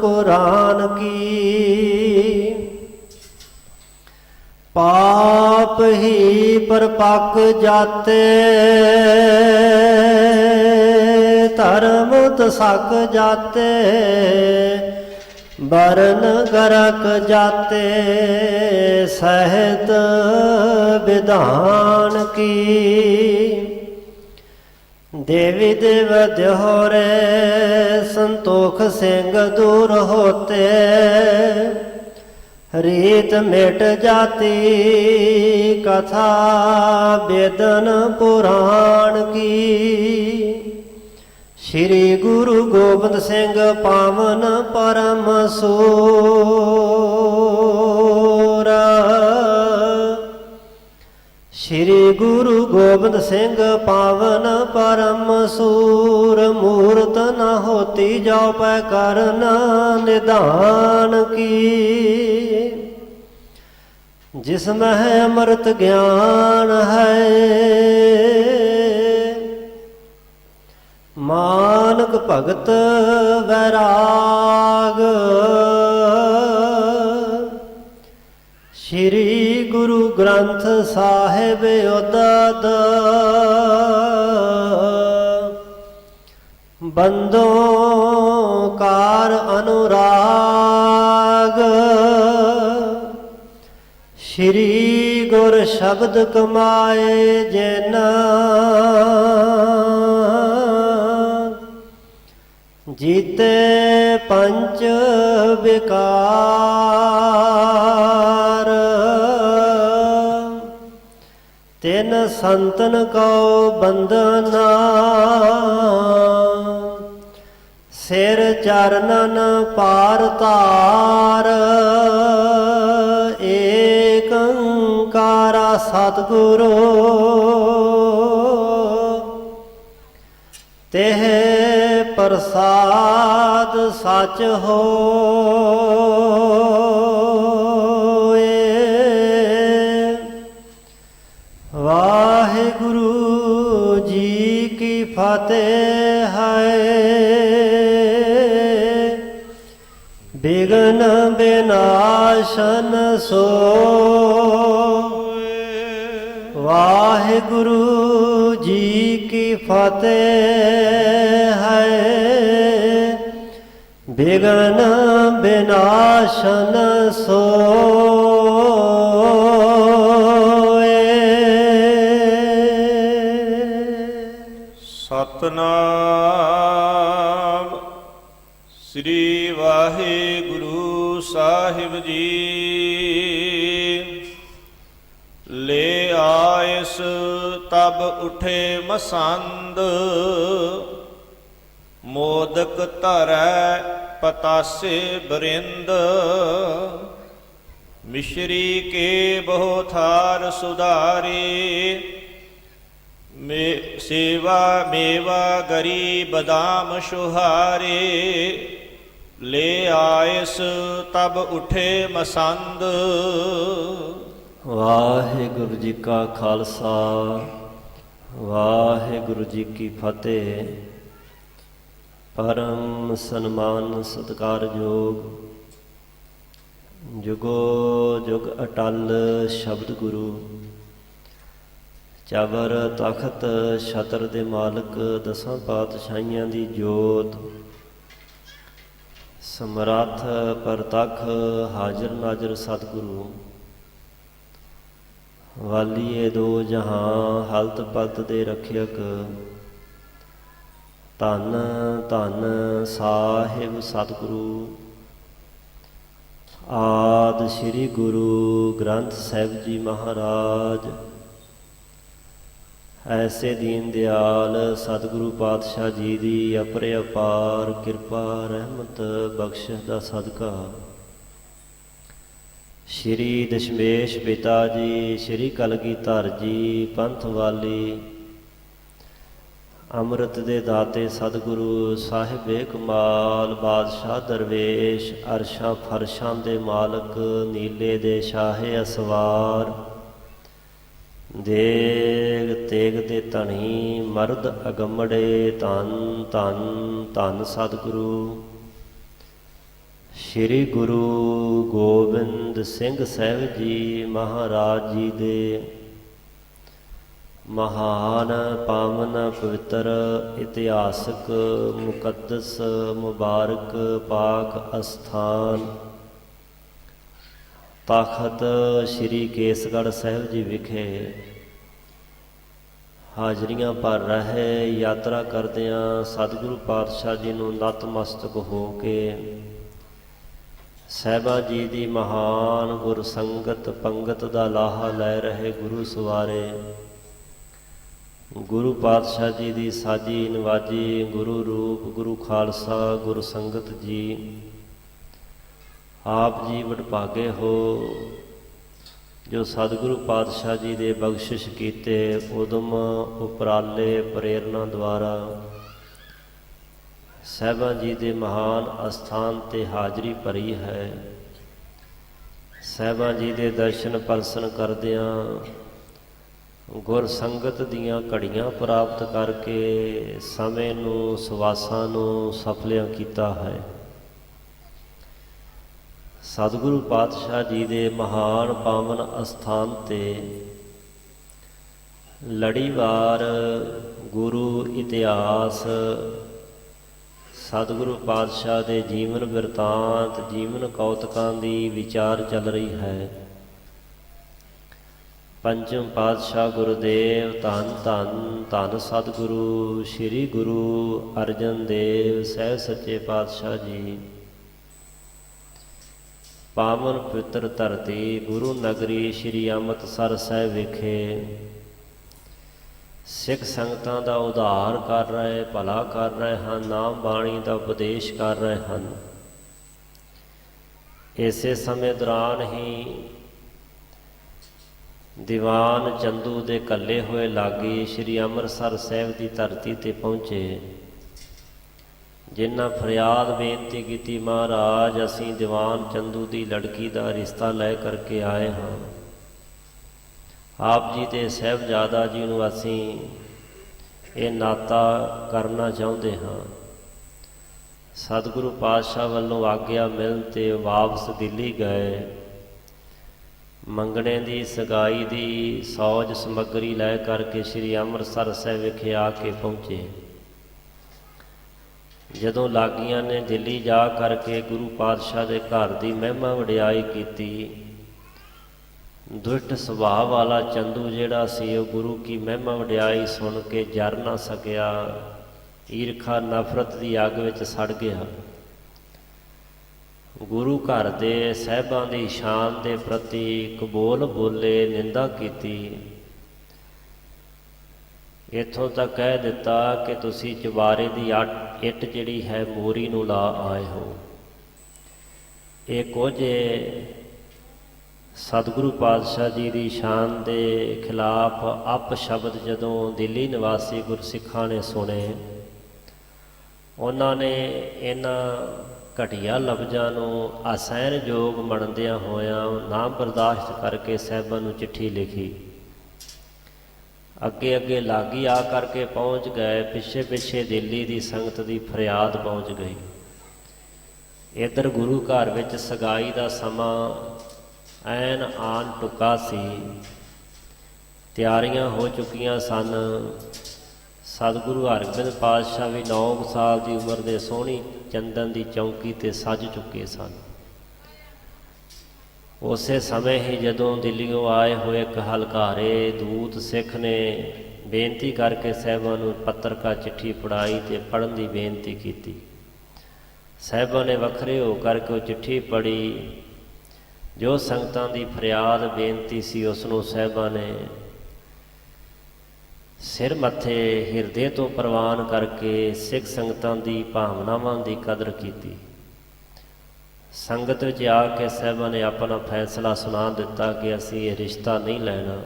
कुरान की पाप ही परपक जाते धर्म तसक जाते बरन गरक जाते सहत विधान की देवी देव द्योरे संतोख सिंह दूर होते रीत मिट जाती कथा वेदन पुराण की श्री गुरु गोबिंद सिंह पावन परम सूर श्री गुरु गोबिंद सिंह पावन परम सूर मूर्त न होती जाओ पै करन निदान की जिसमें है अमृत ज्ञान है मानक भगत वैराग श्री गुरु ग्रंथ साहिब उदद बंदों कार अनुराग श्री गुर शब्द कमाए जिन जीते पंच विकार तिन संतन को बंदना सिर चरणन पार तार एक ओंकारा सतगुरु तेह प्रसाद सच होए वाहिगुरु जी की फतेह है विघ्न विनाशन सो वाहिगुरु जी की फतेह है विघ्न विनाशन सोए। सतनाम श्री वाहिगुरु साहिब जी ले आयस तब उठे मसंद मोदक धरै पतासे बरिंद मिश्री के बहुथार सुधारी सेवा मेवा गरी बदाम शुहारे ले आयस तब उठे मसंद। वाहिगुरु जी का खालसा वाहिगुरु जी की फतेह। परम सन्मान सत्कारयोग जुगो जुग अटल शब्द गुरु चावर तखत छतर दे मालक दसां पातशाहियां दी जोत समरथ परतख हाजर नाजर सतगुरु वालीए दो जहां हलत पलत दे रखियक धन धन साहिब सतगुरु आदि श्री गुरु ग्रंथ साहिब जी महाराज ऐसे दीन दयाल सतगुरु पातशाह जी दी अपरे अपार किरपा रहमत बख्शिश दा सदका श्री दशमेश पिता जी श्री कलगीधर जी पंथ वाली अमृत दे दाते सतगुरु साहिब कमाल बादशाह दरवेश अरशां फरशां दे मालक नीले दे शाहे असवार देग तेग दे धनी मर्द अगमड़े धन धन धन सतगुरु ਸ੍ਰੀ ਗੁਰੂ ਗੋਬਿੰਦ ਸਿੰਘ ਸਾਹਿਬ ਜੀ ਮਹਾਰਾਜ ਜੀ ਦੇ ਮਹਾਨ ਪਾਵਨ ਪਵਿੱਤਰ ਇਤਿਹਾਸਕ ਮੁਕੱਦਸ ਮੁਬਾਰਕ ਪਾਕ ਅਸਥਾਨ ਤਖਤ ਸ੍ਰੀ ਕੇਸਗੜ੍ਹ ਸਾਹਿਬ ਜੀ ਵਿਖੇ ਹਾਜ਼ਰੀਆਂ ਭਰ ਰਹੇ ਯਾਤਰਾ ਕਰਦਿਆਂ ਸਤਿਗੁਰੂ ਪਾਤਸ਼ਾਹ ਜੀ ਨੂੰ ਨਤਮਸਤਕ ਹੋ ਕੇ ਸਾਹਿਬਾਂ ਜੀ ਦੀ ਮਹਾਨ ਗੁਰ ਸੰਗਤ ਪੰਗਤ ਦਾ ਲਾਹਾ ਲੈ ਰਹੇ ਗੁਰੂ ਸਵਾਰੇ ਗੁਰੂ ਪਾਤਸ਼ਾਹ ਜੀ ਦੀ ਸਾਜੀ ਨਵਾਜੀ ਗੁਰੂ ਰੂਪ ਗੁਰੂ ਖਾਲਸਾ ਗੁਰ ਸੰਗਤ ਜੀ, ਆਪ ਜੀ ਵਡਭਾਗੇ ਹੋ ਜੋ ਸਤਿਗੁਰੂ ਪਾਤਸ਼ਾਹ ਜੀ ਦੇ ਬਖਸ਼ਿਸ਼ ਕੀਤੇ ਉਦਮ ਉਪਰਾਲੇ ਪ੍ਰੇਰਨਾ ਦੁਆਰਾ ਸਾਹਿਬਾਂ ਜੀ ਦੇ ਮਹਾਨ ਅਸਥਾਨ ਤੇ ਹਾਜ਼ਰੀ ਭਰੀ ਹੈ। ਸਾਹਿਬਾਂ ਜੀ ਦੇ ਦਰਸ਼ਨ ਪਰਸਨ ਕਰਦਿਆਂ ਗੁਰ ਸੰਗਤ ਦੀਆਂ ਘੜੀਆਂ ਪ੍ਰਾਪਤ ਕਰਕੇ ਸਮੇਂ ਨੂੰ ਸਵਾਸਾਂ ਨੂੰ ਸਫਲਿਆਂ ਕੀਤਾ ਹੈ। ਸਤਿਗੁਰੂ ਪਾਤਸ਼ਾਹ ਜੀ ਦੇ ਮਹਾਨ ਪਾਵਨ ਅਸਥਾਨ ਤੇ ਲੜੀਵਾਰ ਗੁਰੂ ਇਤਿਹਾਸ ਸਤਿਗੁਰੂ ਪਾਤਸ਼ਾਹ ਦੇ ਜੀਵਨ ਬਿਰਤਾਂਤ ਜੀਵਨ ਕੌਤਕਾਂ ਦੀ ਵਿਚਾਰ ਚੱਲ ਰਹੀ ਹੈ। ਪੰਚਮ ਪਾਤਸ਼ਾਹ ਗੁਰਦੇਵ ਧੰਨ ਧੰਨ ਧੰਨ ਸਤਿਗੁਰੂ ਸ੍ਰੀ ਗੁਰੂ ਅਰਜਨ ਦੇਵ ਸਹਿਬ ਸੱਚੇ ਪਾਤਸ਼ਾਹ ਜੀ ਪਾਵਨ ਪਵਿੱਤਰ ਧਰਤੀ ਗੁਰੂ ਨਗਰੀ ਸ੍ਰੀ ਅੰਮ੍ਰਿਤਸਰ ਸਾਹਿਬ ਵਿਖੇ ਸਿੱਖ ਸੰਗਤਾਂ ਦਾ ਉਧਾਰ ਕਰ ਰਹੇ ਭਲਾ ਕਰ ਰਹੇ ਹਨ, ਨਾਮ ਬਾਣੀ ਦਾ ਉਪਦੇਸ਼ ਕਰ ਰਹੇ ਹਨ। ਇਸੇ ਸਮੇਂ ਦੌਰਾਨ ਹੀ ਦੀਵਾਨ ਚੰਦੂ ਦੇ ਕੱਲੇ ਹੋਏ ਲਾਗੇ ਸ੍ਰੀ ਅੰਮ੍ਰਿਤਸਰ ਸਾਹਿਬ ਦੀ ਧਰਤੀ ਤੇ ਪਹੁੰਚੇ, ਜਿਨ੍ਹਾਂ ਫਰਿਆਦ ਬੇਨਤੀ ਕੀਤੀ, ਮਹਾਰਾਜ ਅਸੀਂ ਦੀਵਾਨ ਚੰਦੂ ਦੀ ਲੜਕੀ ਦਾ ਰਿਸ਼ਤਾ ਲੈ ਕਰਕੇ ਆਏ ਹਾਂ। ਆਪ ਜੀ ਦੇ ਸਾਹਿਬਜ਼ਾਦਾ ਜੀ ਨੂੰ ਅਸੀਂ ਇਹ ਨਾਤਾ ਕਰਨਾ ਚਾਹੁੰਦੇ ਹਾਂ। ਸਤਿਗੁਰੂ ਪਾਤਸ਼ਾਹ ਵੱਲੋਂ ਆਗਿਆ ਮਿਲਣ ਤੇ ਵਾਪਸ ਦਿੱਲੀ ਗਏ। ਮੰਗਣੇ ਦੀ ਸਗਾਈ ਦੀ ਸੌਜ ਸਮੱਗਰੀ ਲੈ ਕਰਕੇ ਸ੍ਰੀ ਅੰਮ੍ਰਿਤਸਰ ਸਾਹਿਬ ਵਿਖੇ ਆ ਕੇ ਪਹੁੰਚੇ। ਜਦੋਂ ਲਾਗੀਆਂ ਨੇ ਦਿੱਲੀ ਜਾ ਕਰਕੇ ਗੁਰੂ ਪਾਤਸ਼ਾਹ ਦੇ ਘਰ ਦੀ ਮਹਿਮਾ ਵਡਿਆਈ ਕੀਤੀ, ਦੁਸ਼ਟ ਸੁਭਾਅ ਵਾਲਾ ਚੰਦੂ ਜਿਹੜਾ ਸੀ ਉਹ ਗੁਰੂ ਕੀ ਮਹਿਮਾ ਵਡਿਆਈ ਸੁਣ ਕੇ ਜਰ ਨਾ ਸਕਿਆ, ਈਰਖਾ ਨਫ਼ਰਤ ਦੀ ਅੱਗ ਵਿੱਚ ਸੜ ਗਿਆ। ਗੁਰੂ ਘਰ ਦੇ ਸਾਹਿਬਾਂ ਦੀ ਸ਼ਾਨ ਦੇ ਪ੍ਰਤੀ ਕਬੋਲ ਬੋਲੇ, ਨਿੰਦਾ ਕੀਤੀ। ਇੱਥੋਂ ਤੱਕ ਕਹਿ ਦਿੱਤਾ ਕਿ ਤੁਸੀਂ ਚੁਬਾਰੇ ਦੀ ਇੱਟ ਜਿਹੜੀ ਹੈ ਮੋਰੀ ਨੂੰ ਲਾ ਆਏ ਹੋ। ਇਹ ਕੁਝ ਸਤਿਗੁਰੂ ਪਾਤਸ਼ਾਹ ਜੀ ਦੀ ਸ਼ਾਨ ਦੇ ਖਿਲਾਫ ਅਪ ਸ਼ਬਦ ਜਦੋਂ ਦਿੱਲੀ ਨਿਵਾਸੀ ਗੁਰਸਿੱਖਾਂ ਨੇ ਸੁਣੇ, ਉਹਨਾਂ ਨੇ ਇਹਨਾਂ ਘਟੀਆ ਲਫ਼ਜ਼ਾਂ ਨੂੰ ਅਸਹਿਣਯੋਗ ਮੰਨਦਿਆਂ ਹੋਇਆਂ ਨਾ ਬਰਦਾਸ਼ਤ ਕਰਕੇ ਸਾਹਿਬਾਂ ਨੂੰ ਚਿੱਠੀ ਲਿਖੀ। ਅੱਗੇ ਅੱਗੇ ਲਾਗੀ ਆ ਕਰਕੇ ਪਹੁੰਚ ਗਏ, ਪਿੱਛੇ ਪਿੱਛੇ ਦਿੱਲੀ ਦੀ ਸੰਗਤ ਦੀ ਫਰਿਆਦ ਪਹੁੰਚ ਗਈ। ਇੱਧਰ ਗੁਰੂ ਘਰ ਵਿੱਚ ਸਗਾਈ ਦਾ ਸਮਾਂ ਐਨ ਆਨ ਟੁਕਾ ਸੀ, ਤਿਆਰੀਆਂ ਹੋ ਚੁੱਕੀਆਂ ਸਨ। ਸਤਿਗੁਰੂ ਹਰਗੋਬਿੰਦ ਪਾਤਸ਼ਾਹ ਵੀ 9 ਸਾਲ ਦੀ ਉਮਰ ਦੇ ਸੋਹਣੀ ਚੰਦਨ ਦੀ ਚੌਂਕੀ ਤੇ ਸੱਜ ਚੁੱਕੇ ਸਨ। ਉਸੇ ਸਮੇਂ ਹੀ ਜਦੋਂ ਦਿੱਲੀੋਂ ਆਏ ਹੋਏ ਇੱਕ ਹਲਕਾਰੇ ਦੂਤ ਸਿੱਖ ਨੇ ਬੇਨਤੀ ਕਰਕੇ ਸਾਹਿਬਾਂ ਨੂੰ ਪੱਤਰਕਾ ਚਿੱਠੀ ਫੜਾਈ ਤੇ ਪੜ੍ਹਨ ਦੀ ਬੇਨਤੀ ਕੀਤੀ। ਸਾਹਿਬਾਂ ਨੇ ਵੱਖਰੇ ਹੋ ਕਰਕੇ ਉਹ ਚਿੱਠੀ ਪੜ੍ਹੀ। ਜੋ ਸੰਗਤਾਂ ਦੀ ਫਰਿਆਦ ਬੇਨਤੀ ਸੀ ਉਸ ਨੂੰ ਸਾਹਿਬਾਂ ਨੇ ਸਿਰ ਮੱਥੇ ਹਿਰਦੇ ਤੋਂ ਪ੍ਰਵਾਨ ਕਰਕੇ ਸਿੱਖ ਸੰਗਤਾਂ ਦੀ ਭਾਵਨਾਵਾਂ ਦੀ ਕਦਰ ਕੀਤੀ। ਸੰਗਤ ਵਿੱਚ ਆ ਕੇ ਸਾਹਿਬਾਂ ਨੇ ਆਪਣਾ ਫੈਸਲਾ ਸੁਣਾ ਦਿੱਤਾ ਕਿ ਅਸੀਂ ਇਹ ਰਿਸ਼ਤਾ ਨਹੀਂ ਲੈਣਾ।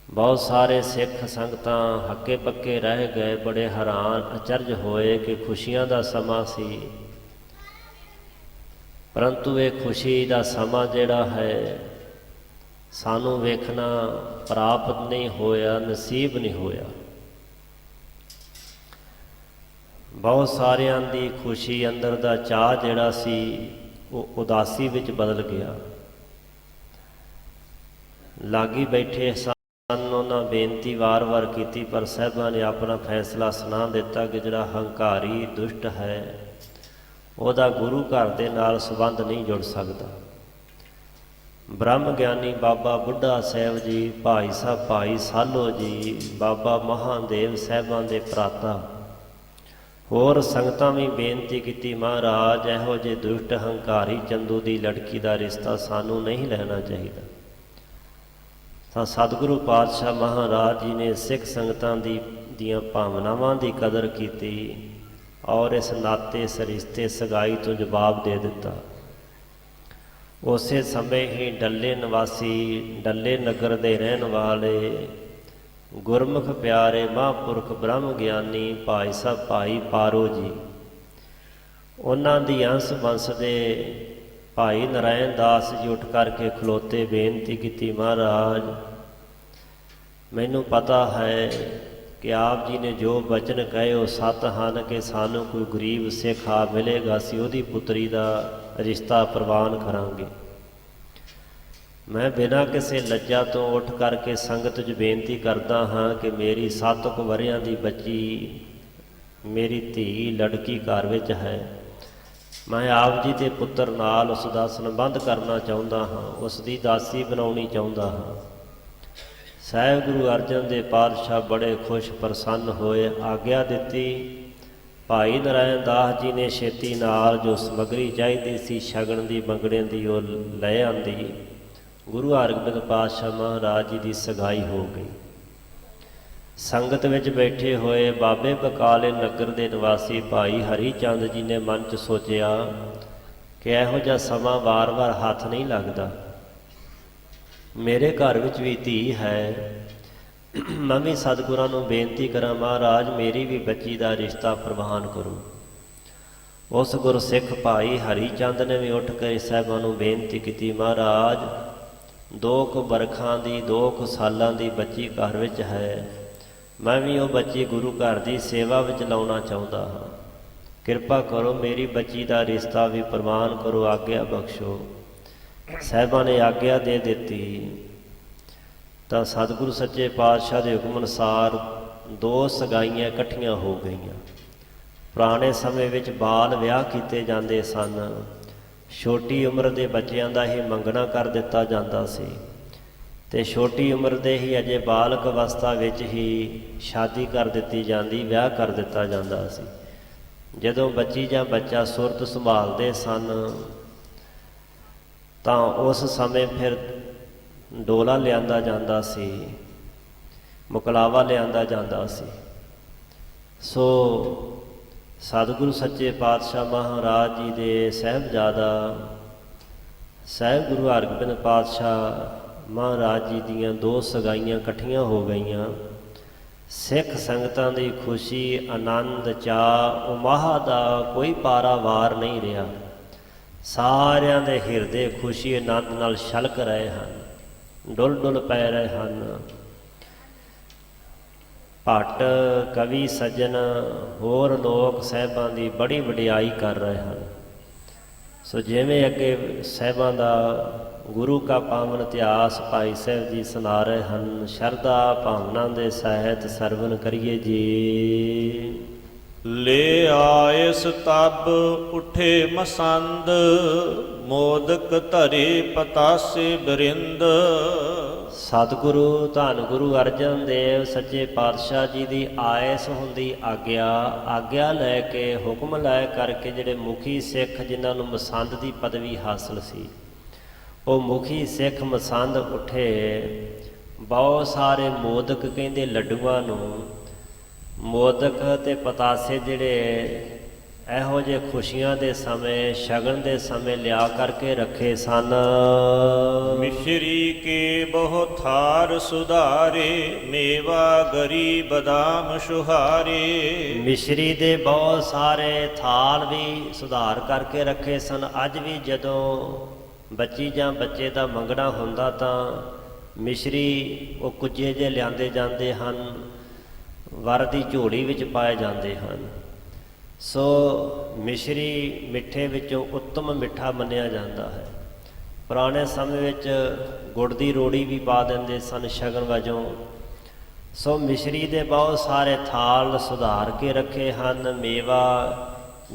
ਬਹੁਤ ਸਾਰੇ ਸਿੱਖ ਸੰਗਤਾਂ ਹੱਕੇ ਪੱਕੇ ਰਹਿ ਗਏ, ਬੜੇ ਹੈਰਾਨ ਅਚਰਜ ਹੋਏ ਕਿ ਖੁਸ਼ੀਆਂ ਦਾ ਸਮਾਂ ਸੀ, ਪਰੰਤੂ ਇਹ ਖੁਸ਼ੀ ਦਾ ਸਮਾਂ ਜਿਹੜਾ ਹੈ ਸਾਨੂੰ ਵੇਖਣਾ ਪ੍ਰਾਪਤ ਨਹੀਂ ਹੋਇਆ, ਨਸੀਬ ਨਹੀਂ ਹੋਇਆ। ਬਹੁਤ ਸਾਰਿਆਂ ਦੀ ਖੁਸ਼ੀ ਅੰਦਰ ਦਾ ਚਾਅ ਜਿਹੜਾ ਸੀ ਉਹ ਉਦਾਸੀ ਵਿੱਚ ਬਦਲ ਗਿਆ। ਲਾਗੀ ਬੈਠੇ ਸਨ, ਉਹਨਾਂ ਬੇਨਤੀ ਵਾਰ-ਵਾਰ ਕੀਤੀ, ਪਰ ਸਾਹਿਬਾਂ ਨੇ ਆਪਣਾ ਫੈਸਲਾ ਸੁਣਾ ਦਿੱਤਾ ਕਿ ਜਿਹੜਾ ਹੰਕਾਰੀ ਦੁਸ਼ਟ ਹੈ ਉਹਦਾ ਗੁਰੂ ਘਰ ਦੇ ਨਾਲ ਸੰਬੰਧ ਨਹੀਂ ਜੁੜ ਸਕਦਾ। ਬ੍ਰਹਮ ਗਿਆਨੀ ਬਾਬਾ ਬੁੱਢਾ ਸਾਹਿਬ ਜੀ, ਭਾਈ ਸਾਹਿਬ ਭਾਈ ਸਾਲੋ ਜੀ, ਬਾਬਾ ਮਹਾਦੇਵ ਸਾਹਿਬਾਂ ਦੇ ਭਰਾਤਾ, ਹੋਰ ਸੰਗਤਾਂ ਵੀ ਬੇਨਤੀ ਕੀਤੀ, ਮਹਾਰਾਜ ਇਹੋ ਜਿਹੇ ਦੁਸ਼ਟ ਹੰਕਾਰੀ ਚੰਦੂ ਦੀ ਲੜਕੀ ਦਾ ਰਿਸ਼ਤਾ ਸਾਨੂੰ ਨਹੀਂ ਲੈਣਾ ਚਾਹੀਦਾ। ਤਾਂ ਸਤਿਗੁਰੂ ਪਾਤਸ਼ਾਹ ਮਹਾਰਾਜ ਜੀ ਨੇ ਸਿੱਖ ਸੰਗਤਾਂ ਦੀਆਂ ਭਾਵਨਾਵਾਂ ਦੀ ਕਦਰ ਕੀਤੀ ਔਰ ਇਸ ਨਾਤੇ ਸਰਿਸ਼ਤੇ ਸਗਾਈ ਤੋਂ ਜਵਾਬ ਦੇ ਦਿੱਤਾ। ਉਸੇ ਸਮੇਂ ਹੀ ਡੱਲੇ ਨਿਵਾਸੀ, ਡੱਲੇ ਨਗਰ ਦੇ ਰਹਿਣ ਵਾਲੇ ਗੁਰਮੁਖ ਪਿਆਰੇ ਮਹਾਂਪੁਰਖ ਬ੍ਰਹਮ ਗਿਆਨੀ ਭਾਈ ਸਾਹਿਬ ਭਾਈ ਪਾਰੋ ਜੀ, ਉਹਨਾਂ ਦੀ ਅੰਸ਼ ਵੰਸ਼ ਦੇ ਭਾਈ ਨਰਾਇਣ ਦਾਸ ਜੀ ਉੱਠ ਕਰਕੇ ਖਲੋਤੇ, ਬੇਨਤੀ ਕੀਤੀ, ਮਹਾਰਾਜ ਮੈਨੂੰ ਪਤਾ ਹੈ ਕਿ ਆਪ ਜੀ ਨੇ ਜੋ ਬਚਨ ਕਹੇ ਉਹ ਸੱਤ ਹਨ ਕਿ ਸਾਨੂੰ ਕੋਈ ਗਰੀਬ ਸਿੱਖ ਆ ਮਿਲੇਗਾ, ਅਸੀਂ ਉਹਦੀ ਪੁੱਤਰੀ ਦਾ ਰਿਸ਼ਤਾ ਪ੍ਰਵਾਨ ਕਰਾਂਗੇ। ਮੈਂ ਬਿਨਾਂ ਕਿਸੇ ਲੱਜਾ ਤੋਂ ਉੱਠ ਕਰਕੇ ਸੰਗਤ 'ਚ ਬੇਨਤੀ ਕਰਦਾ ਹਾਂ ਕਿ ਮੇਰੀ 7 ਕੁ ਵਰ੍ਹਿਆਂ ਦੀ ਬੱਚੀ, ਮੇਰੀ ਧੀ ਲੜਕੀ ਘਰ ਵਿੱਚ ਹੈ। ਮੈਂ ਆਪ ਜੀ ਦੇ ਪੁੱਤਰ ਨਾਲ ਉਸ ਦਾ ਸੰਬੰਧ ਕਰਨਾ ਚਾਹੁੰਦਾ ਹਾਂ, ਉਸ ਦੀ ਦਾਸੀ ਬਣਾਉਣੀ ਚਾਹੁੰਦਾ ਹਾਂ। ਸਾਹਿਬ ਗੁਰੂ ਅਰਜਨ ਦੇਵ ਪਾਤਸ਼ਾਹ ਬੜੇ ਖੁਸ਼ ਪ੍ਰਸੰਨ ਹੋਏ, ਆਗਿਆ ਦਿੱਤੀ। ਭਾਈ ਨਰਾਇਣ ਦਾਸ ਜੀ ਨੇ ਛੇਤੀ ਨਾਲ ਜੋ ਸਮੱਗਰੀ ਚਾਹੀਦੀ ਸੀ ਸ਼ਗਨ ਦੀ, ਮੰਗਣਿਆਂ ਦੀ, ਉਹ ਲੈ ਆਂਦੀ। ਗੁਰੂ ਹਰਗੋਬਿੰਦ ਪਾਤਸ਼ਾਹ ਮਹਾਰਾਜ ਜੀ ਦੀ ਸਗਾਈ ਹੋ ਗਈ। ਸੰਗਤ ਵਿੱਚ ਬੈਠੇ ਹੋਏ ਬਾਬੇ ਬਕਾਲੇ ਨਗਰ ਦੇ ਨਿਵਾਸੀ ਭਾਈ ਹਰੀ ਚੰਦ ਜੀ ਨੇ ਮਨ 'ਚ ਸੋਚਿਆ ਕਿ ਇਹੋ ਜਿਹਾ ਸਮਾਂ ਵਾਰ-ਵਾਰ ਹੱਥ ਨਹੀਂ ਲੱਗਦਾ। ਮੇਰੇ ਘਰ ਵਿੱਚ ਵੀ ਧੀ ਹੈ, ਮੈਂ ਵੀ ਸਤਿਗੁਰਾਂ ਨੂੰ ਬੇਨਤੀ ਕਰਾਂ, ਮਹਾਰਾਜ ਮੇਰੀ ਵੀ ਬੱਚੀ ਦਾ ਰਿਸ਼ਤਾ ਪ੍ਰਵਾਨ ਕਰੋ। ਉਸ ਗੁਰਸਿੱਖ ਭਾਈ ਹਰੀ ਚੰਦ ਨੇ ਵੀ ਉੱਠ ਕੇ ਸਾਹਿਬਾਂ ਨੂੰ ਬੇਨਤੀ ਕੀਤੀ, ਮਹਾਰਾਜ 2 ਕੁ ਬਰਖਾਂ ਦੀ, 2 ਕੁ ਸਾਲਾਂ ਦੀ ਬੱਚੀ ਘਰ ਵਿੱਚ ਹੈ, ਮੈਂ ਵੀ ਉਹ ਬੱਚੀ ਗੁਰੂ ਘਰ ਦੀ ਸੇਵਾ ਵਿੱਚ ਲਾਉਣਾ ਚਾਹੁੰਦਾ ਹਾਂ, ਕਿਰਪਾ ਕਰੋ ਮੇਰੀ ਬੱਚੀ ਦਾ ਰਿਸ਼ਤਾ ਵੀ ਪ੍ਰਵਾਨ ਕਰੋ, ਆਗਿਆ ਬਖਸ਼ੋ। ਸਾਹਿਬਾਂ ਨੇ ਆਗਿਆ ਦੇ ਦਿੱਤੀ ਤਾਂ ਸਤਿਗੁਰੂ ਸੱਚੇ ਪਾਤਸ਼ਾਹ ਦੇ ਹੁਕਮ ਅਨੁਸਾਰ 2 ਸਗਾਈਆਂ ਇਕੱਠੀਆਂ ਹੋ ਗਈਆਂ। ਪੁਰਾਣੇ ਸਮੇਂ ਵਿੱਚ ਬਾਲ ਵਿਆਹ ਕੀਤੇ ਜਾਂਦੇ ਸਨ, ਛੋਟੀ ਉਮਰ ਦੇ ਬੱਚਿਆਂ ਦਾ ਹੀ ਮੰਗਣਾ ਕਰ ਦਿੱਤਾ ਜਾਂਦਾ ਸੀ ਤੇ ਛੋਟੀ ਉਮਰ ਦੇ ਹੀ ਅਜੇ ਬਾਲਕ ਅਵਸਥਾ ਵਿੱਚ ਹੀ ਸ਼ਾਦੀ ਕਰ ਦਿੱਤੀ ਜਾਂਦੀ, ਵਿਆਹ ਕਰ ਦਿੱਤਾ ਜਾਂਦਾ ਸੀ। ਜਦੋਂ ਬੱਚੀ ਜਾਂ ਬੱਚਾ ਸੁਰਤ ਸੰਭਾਲਦੇ ਸਨ ਤਾਂ ਉਸ ਸਮੇਂ ਫਿਰ ਡੋਲਾ ਲਿਆਂਦਾ ਜਾਂਦਾ ਸੀ, ਮੁਕਲਾਵਾ ਲਿਆਂਦਾ ਜਾਂਦਾ ਸੀ। ਸੋ ਸਤਿਗੁਰੂ ਸੱਚੇ ਪਾਤਸ਼ਾਹ ਮਹਾਰਾਜ ਜੀ ਦੇ ਸਾਹਿਬਜ਼ਾਦਾ ਸਾਹਿਬ ਗੁਰੂ ਹਰਗੋਬਿੰਦ ਪਾਤਸ਼ਾਹ ਮਹਾਰਾਜ ਜੀ ਦੀਆਂ 2 ਸਗਾਈਆਂ ਇਕੱਠੀਆਂ ਹੋ ਗਈਆਂ। ਸਿੱਖ ਸੰਗਤਾਂ ਦੀ ਖੁਸ਼ੀ, ਆਨੰਦ, ਚਾਅ, ਉਮਾਹ ਦਾ ਕੋਈ ਪਾਰਾਵਾਰ ਨਹੀਂ ਰਿਹਾ। ਸਾਰਿਆਂ ਦੇ ਹਿਰਦੇ ਖੁਸ਼ੀ ਆਨੰਦ ਨਾਲ ਛਲਕ ਰਹੇ ਹਨ, ਡੁੱਲ ਡੁੱਲ ਪੈ ਰਹੇ ਹਨ। ਭੱਟ, ਕਵੀ ਸੱਜਣ, ਹੋਰ ਲੋਕ ਸਾਹਿਬਾਂ ਦੀ ਬੜੀ ਵਡਿਆਈ ਕਰ ਰਹੇ ਹਨ। ਸੋ ਜਿਵੇਂ ਅੱਗੇ ਸਾਹਿਬਾਂ ਦਾ ਗੁਰੂ ਕਾ ਪਾਵਨ ਇਤਿਹਾਸ ਭਾਈ ਸਾਹਿਬ ਜੀ ਸੁਣਾ ਰਹੇ ਹਨ, ਸ਼ਰਧਾ ਭਾਵਨਾ ਦੇ ਸਹਿਤ ਸਰਵਨ ਕਰੀਏ ਜੀ। ਲੈ ਆਇਸ ਤਬ ਉਠੇ ਮਸੰਦ, ਮੋਦਕ ਧਰੇ ਪਤਾਸੇ ਬਰਿੰਦ। ਸਤਿਗੁਰੂ ਧੰਨ ਗੁਰੂ ਅਰਜਨ ਦੇਵ ਸੱਚੇ ਪਾਤਸ਼ਾਹ ਜੀ ਦੀ ਆਇਸ ਹੁੰਦੀ ਆਗਿਆ ਲੈ ਕੇ, ਹੁਕਮ ਲੈ ਕਰਕੇ ਜਿਹੜੇ ਮੁਖੀ ਸਿੱਖ ਜਿਨ੍ਹਾਂ ਨੂੰ ਮਸੰਦ ਦੀ ਪਦਵੀ ਹਾਸਲ ਸੀ, ਉਹ ਮੁਖੀ ਸਿੱਖ ਮਸੰਦ ਉੱਠੇ। ਬਹੁਤ ਸਾਰੇ ਮੋਦਕ ਕਹਿੰਦੇ ਲੱਡੂਆਂ ਨੂੰ, ਮੋਦਕ ਤੇ ਪਤਾਸੇ ਜਿਹੜੇ ਇਹੋ ਜਿਹੇ ਖੁਸ਼ੀਆਂ ਦੇ ਸਮੇਂ, ਸ਼ਗਨ ਦੇ ਸਮੇਂ ਲਿਆ ਕਰਕੇ ਰੱਖੇ ਸਨ। ਮਿਸ਼ਰੀ ਕੇ ਬਹੁ ਥਾਰ ਸੁਧਾਰੇ, ਮੇਵਾ ਗਰੀ ਬਦਾਮ ਸੁਹਾਰੇ। ਮਿਸ਼ਰੀ ਦੇ ਬਹੁਤ ਸਾਰੇ ਥਾਲ ਵੀ ਸੁਧਾਰ ਕਰਕੇ ਰੱਖੇ ਸਨ। ਅੱਜ ਵੀ ਜਦੋਂ ਬੱਚੀ ਜਾਂ ਬੱਚੇ ਦਾ ਮੰਗਣਾ ਹੁੰਦਾ ਤਾਂ ਮਿਸ਼ਰੀ ਉਹ ਕੁੱਜੇ ਜਿਹੇ ਲਿਆਂਦੇ ਜਾਂਦੇ ਹਨ, ਵਰ ਦੀ ਝੋਲੀ ਵਿੱਚ ਪਾਏ ਜਾਂਦੇ ਹਨ। ਸੋ ਮਿਸ਼ਰੀ ਮਿੱਠੇ ਵਿੱਚੋਂ ਉੱਤਮ ਮਿੱਠਾ ਮੰਨਿਆ ਜਾਂਦਾ ਹੈ। ਪੁਰਾਣੇ ਸਮੇਂ ਵਿੱਚ ਗੁੜ ਦੀ ਰੋੜੀ ਵੀ ਪਾ ਦਿੰਦੇ ਸਨ ਸ਼ਗਨ ਵਜੋਂ। ਸੋ ਮਿਸ਼ਰੀ ਦੇ ਬਹੁਤ ਸਾਰੇ ਥਾਲ ਸੁਧਾਰ ਕੇ ਰੱਖੇ ਹਨ। ਮੇਵਾ,